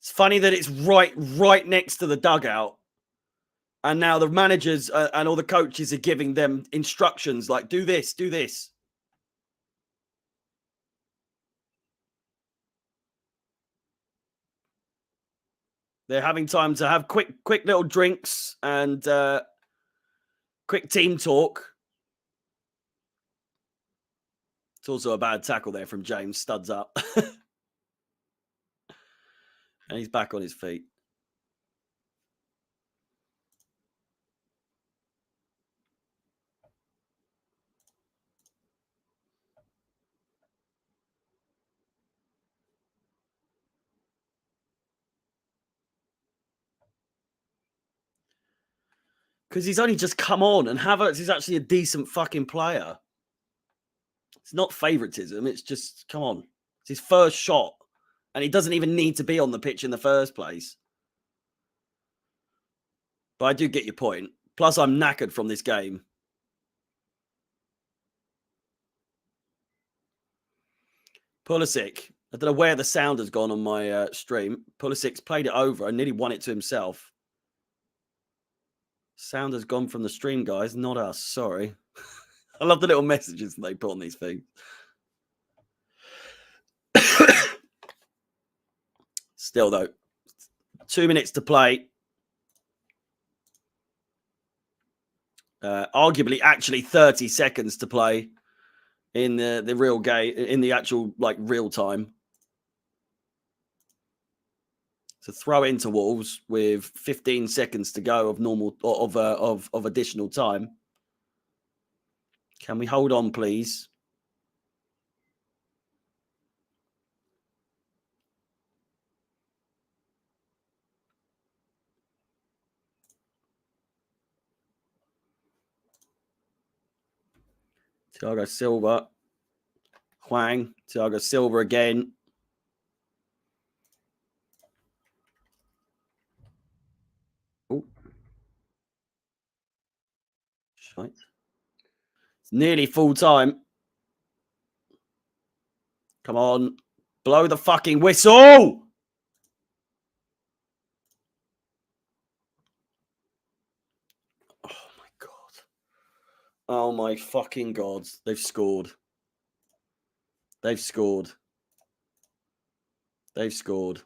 It's funny that it's right next to the dugout. And now the managers and all the coaches are giving them instructions like, do this, do this. They're having time to have quick little drinks and quick team talk. It's also a bad tackle there from James. Studs up. And he's back on his feet. Because he's only just come on, and Havertz is actually a decent fucking player. It's not favoritism. It's just, come on. It's his first shot, and he doesn't even need to be on the pitch in the first place. But I do get your point. Plus, I'm knackered from this game. Pulisic. I don't know where the sound has gone on my stream. Pulisic's played it over and nearly won it to himself. Sound has gone from the stream, guys. Not us. Sorry. I love the little messages they put on these things. Still, though, 2 minutes to play. Arguably, actually, 30 seconds to play in the real game, in the actual real time. So throw it into Wolves with 15 seconds to go of normal of additional time. Can we hold on, please? Thiago Silva. Huang. Thiago Silva again. Oh. Shite. It's nearly full time. Come on. Blow the fucking whistle! Oh my God. Oh my fucking God. They've scored. They've scored. They've scored.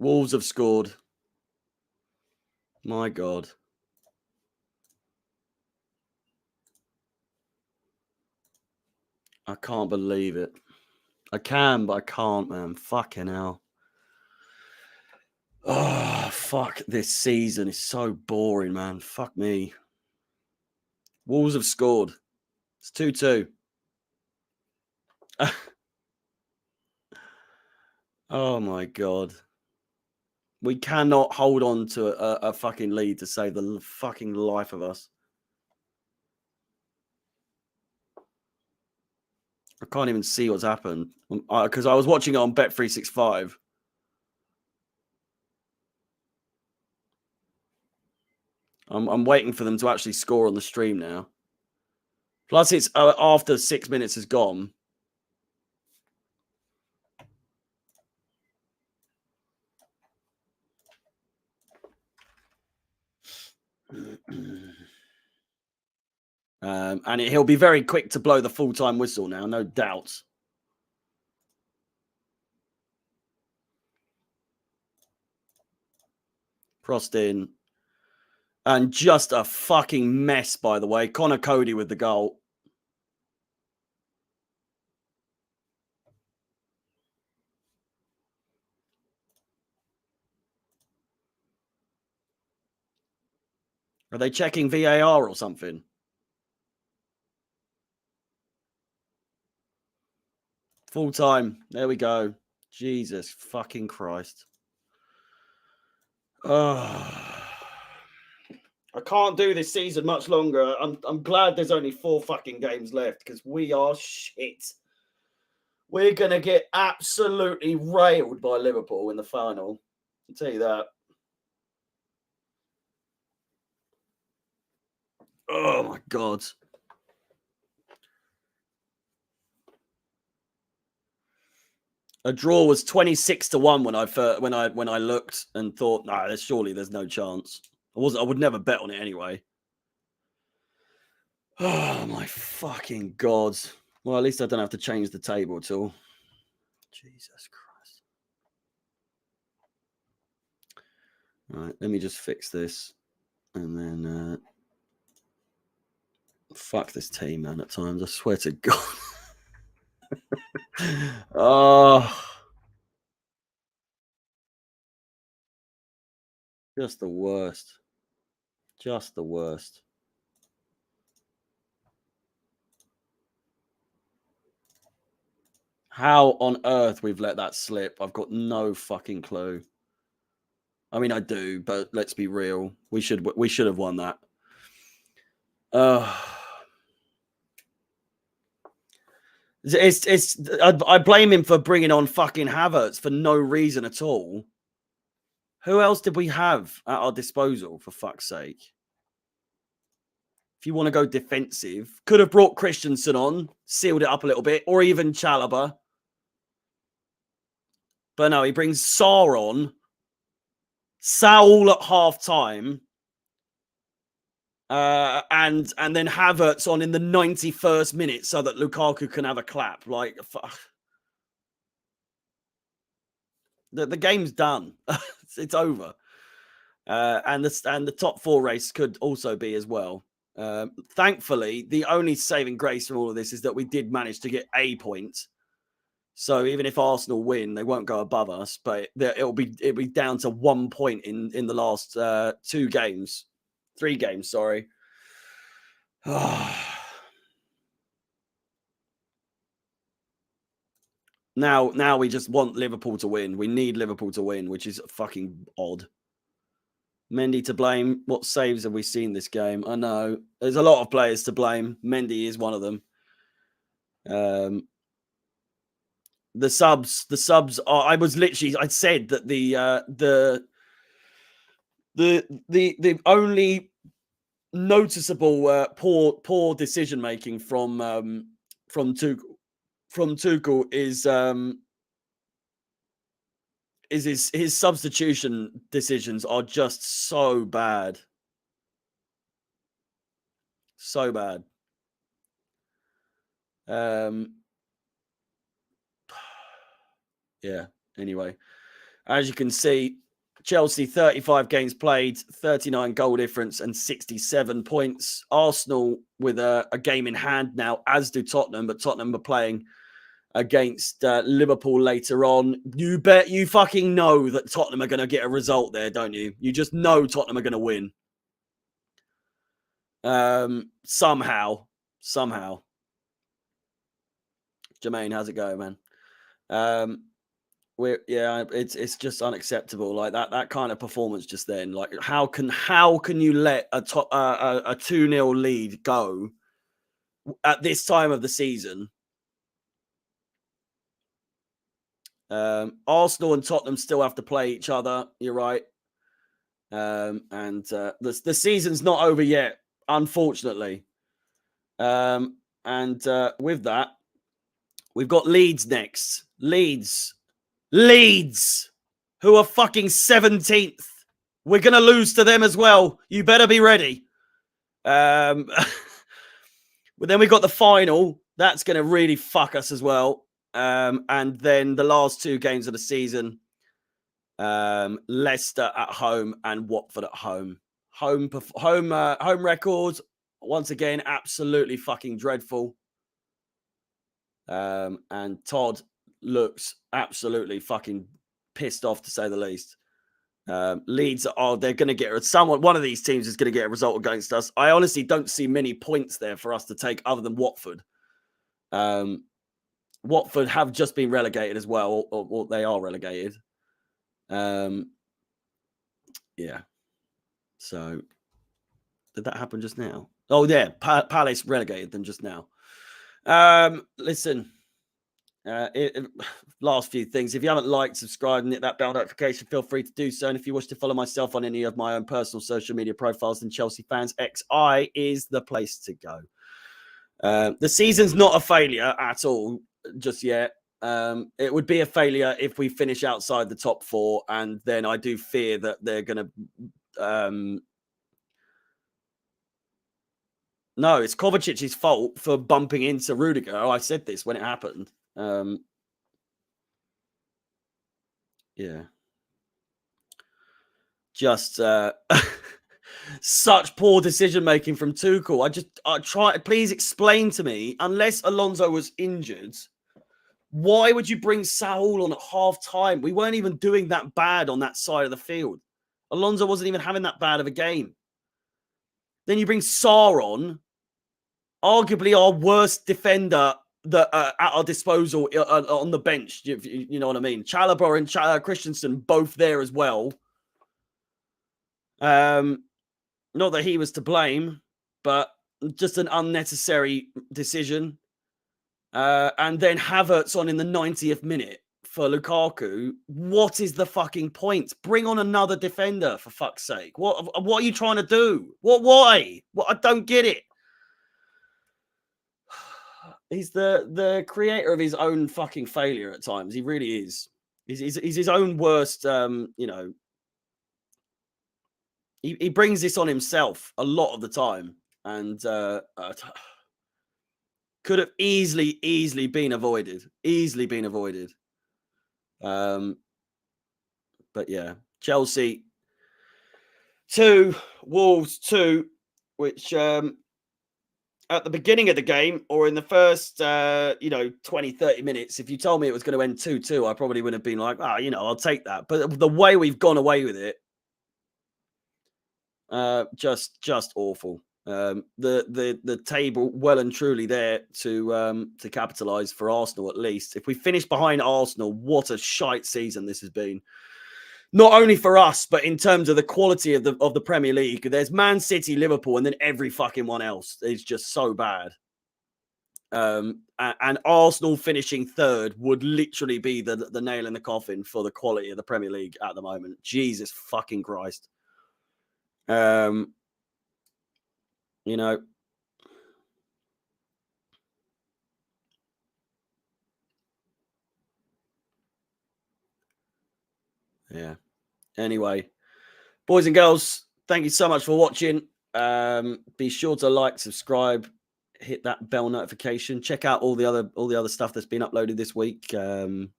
Wolves have scored. My God. I can't believe it. I can, but I can't, man. Fucking hell. Oh, fuck. This season is so boring, man. Fuck me. Wolves have scored. It's 2-2. Oh, my God. We cannot hold on to a fucking lead to save the fucking life of us. I can't even see what's happened because I was watching it on Bet365. I'm waiting for them to actually score on the stream now. Plus, it's after 6 minutes has gone. And he'll be very quick to blow the full-time whistle now, no doubt. Crossed in. And just a fucking mess, by the way. Connor Cody with the goal. Are they checking VAR or something? Full time. There we go. Jesus fucking Christ. Oh. I can't do this season much longer. I'm glad there's only 4 fucking games left because we are shit. We're going to get absolutely railed by Liverpool in the final. I'll tell you that. Oh my God. A draw was 26-1 when I looked and thought, nah, surely there's no chance. I would never bet on it anyway. Oh my fucking God. Well, at least I don't have to change the table at all. Jesus Christ. All right, let me just fix this. And then fuck this team, man, at times. I swear to God. Oh. Just the worst. Just the worst. How on earth we've let that slip, I've got no fucking clue. I mean, I do, but let's be real. We should have won that. I blame him for bringing on fucking Havertz for no reason at all. Who else did we have at our disposal, for fuck's sake? If you want to go defensive, could have brought Christensen on, sealed it up a little bit, or even Chalobah. But no, he brings Sarr on, Saul at half time, and then Havertz on in the 91st minute so that Lukaku can have a clap. Like, fuck. The game's done. It's over. And the top 4 race could also be as well. Thankfully, the only saving grace from all of this is that we did manage to get a point. So even if Arsenal win, they won't go above us, but it'll be down to 1 point in the last 3 games, sorry. Now we just want Liverpool to win. We need Liverpool to win, which is fucking odd. Mendy to blame. What saves have we seen this game? I know there's a lot of players to blame. Mendy is one of them. The subs are. I said that the only noticeable poor decision making from Tuchel is his substitution decisions are just so bad. So bad. Yeah, anyway. As you can see, Chelsea, 35 games played, 39 goal difference and 67 points. Arsenal with a game in hand now, as do Tottenham, but Tottenham are playing against Liverpool later on. You fucking know that Tottenham are going to get a result there, don't you? You just know Tottenham are going to win. Somehow. Jermaine, how's it going, man? It's just unacceptable. Like that kind of performance just then. Like how can you let a 2-0 lead go at this time of the season? Arsenal and Tottenham still have to play each other. You're right. The season's not over yet, unfortunately. With that, we've got Leeds next. Leeds, who are fucking 17th. We're going to lose to them as well. You better be ready. But then we got the final. That's going to really fuck us as well. And then the last 2 games of the season, Leicester at home and Watford at home. Home records, once again, absolutely fucking dreadful. And Todd looks absolutely fucking pissed off, to say the least. Leeds they're going to get one of these teams is going to get a result against us. I honestly don't see many points there for us to take other than Watford. Watford have just been relegated as well, or they are relegated. Yeah. So did that happen just now? Oh yeah, Palace relegated them just now. Listen. Last few things. If you haven't liked, subscribed, and hit that bell notification, feel free to do so. And if you wish to follow myself on any of my own personal social media profiles, then Chelsea Fans XI is the place to go. The season's not a failure at all just yet. It would be a failure if we finish outside the top 4, and then I do fear that they're going to... No, it's Kovacic's fault for bumping into Rudiger. I said this when it happened. Yeah. Just such poor decision-making from Tuchel. Please explain to me, unless Alonso was injured, why would you bring Saul on at half-time? We weren't even doing that bad on that side of the field. Alonso wasn't even having that bad of a game. Then you bring Sarr on, arguably our worst defender at our disposal on the bench. You know what I mean? Chalobah and Christensen both there as well. Not that he was to blame, but just an unnecessary decision. And then Havertz on in the 90th minute for Lukaku. What is the fucking point? Bring on another defender, for fuck's sake. What are you trying to do? Why? I don't get it. He's the creator of his own fucking failure at times. He really is. He's his own worst, he brings this on himself a lot of the time. And could have easily been avoided. But yeah, Chelsea 2, Wolves 2, which at the beginning of the game or in the first 20, 30 minutes, if you told me it was going to end 2-2, I probably would have been like, I'll take that. But the way we've gone away with it, just awful. The table well and truly there to capitalize for Arsenal, at least. If we finish behind Arsenal, what a shite season this has been. Not only for us, but in terms of the quality of the Premier League. There's Man City, Liverpool, and then every fucking one else is just so bad. And Arsenal finishing third would literally be the nail in the coffin for the quality of the Premier League at the moment. Jesus fucking Christ. Yeah. Anyway, boys and girls, thank you so much for watching. Be sure to like, subscribe, hit that bell notification. Check out all the other stuff that's been uploaded this week. And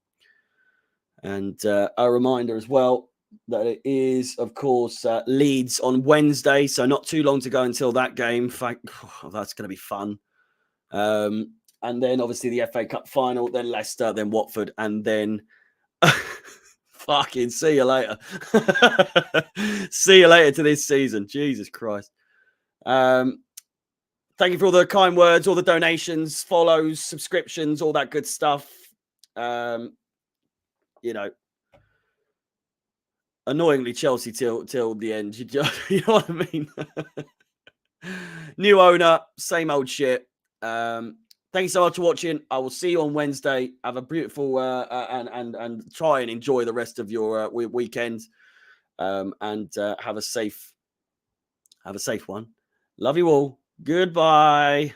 a reminder as well that it is, of course, Leeds on Wednesday, so not too long to go until that game. That's going to be fun. And then obviously the FA Cup final, then Leicester, then Watford, and then fucking see you later. See you later to this season. Jesus Christ. Thank you for all the kind words, all the donations, follows, subscriptions, all that good stuff. Annoyingly Chelsea till the end. You know what I mean? New owner, same old shit. Thank you so much for watching. I will see you on Wednesday. Have a beautiful and try and enjoy the rest of your weekend. And have a safe one. Love you all. Goodbye.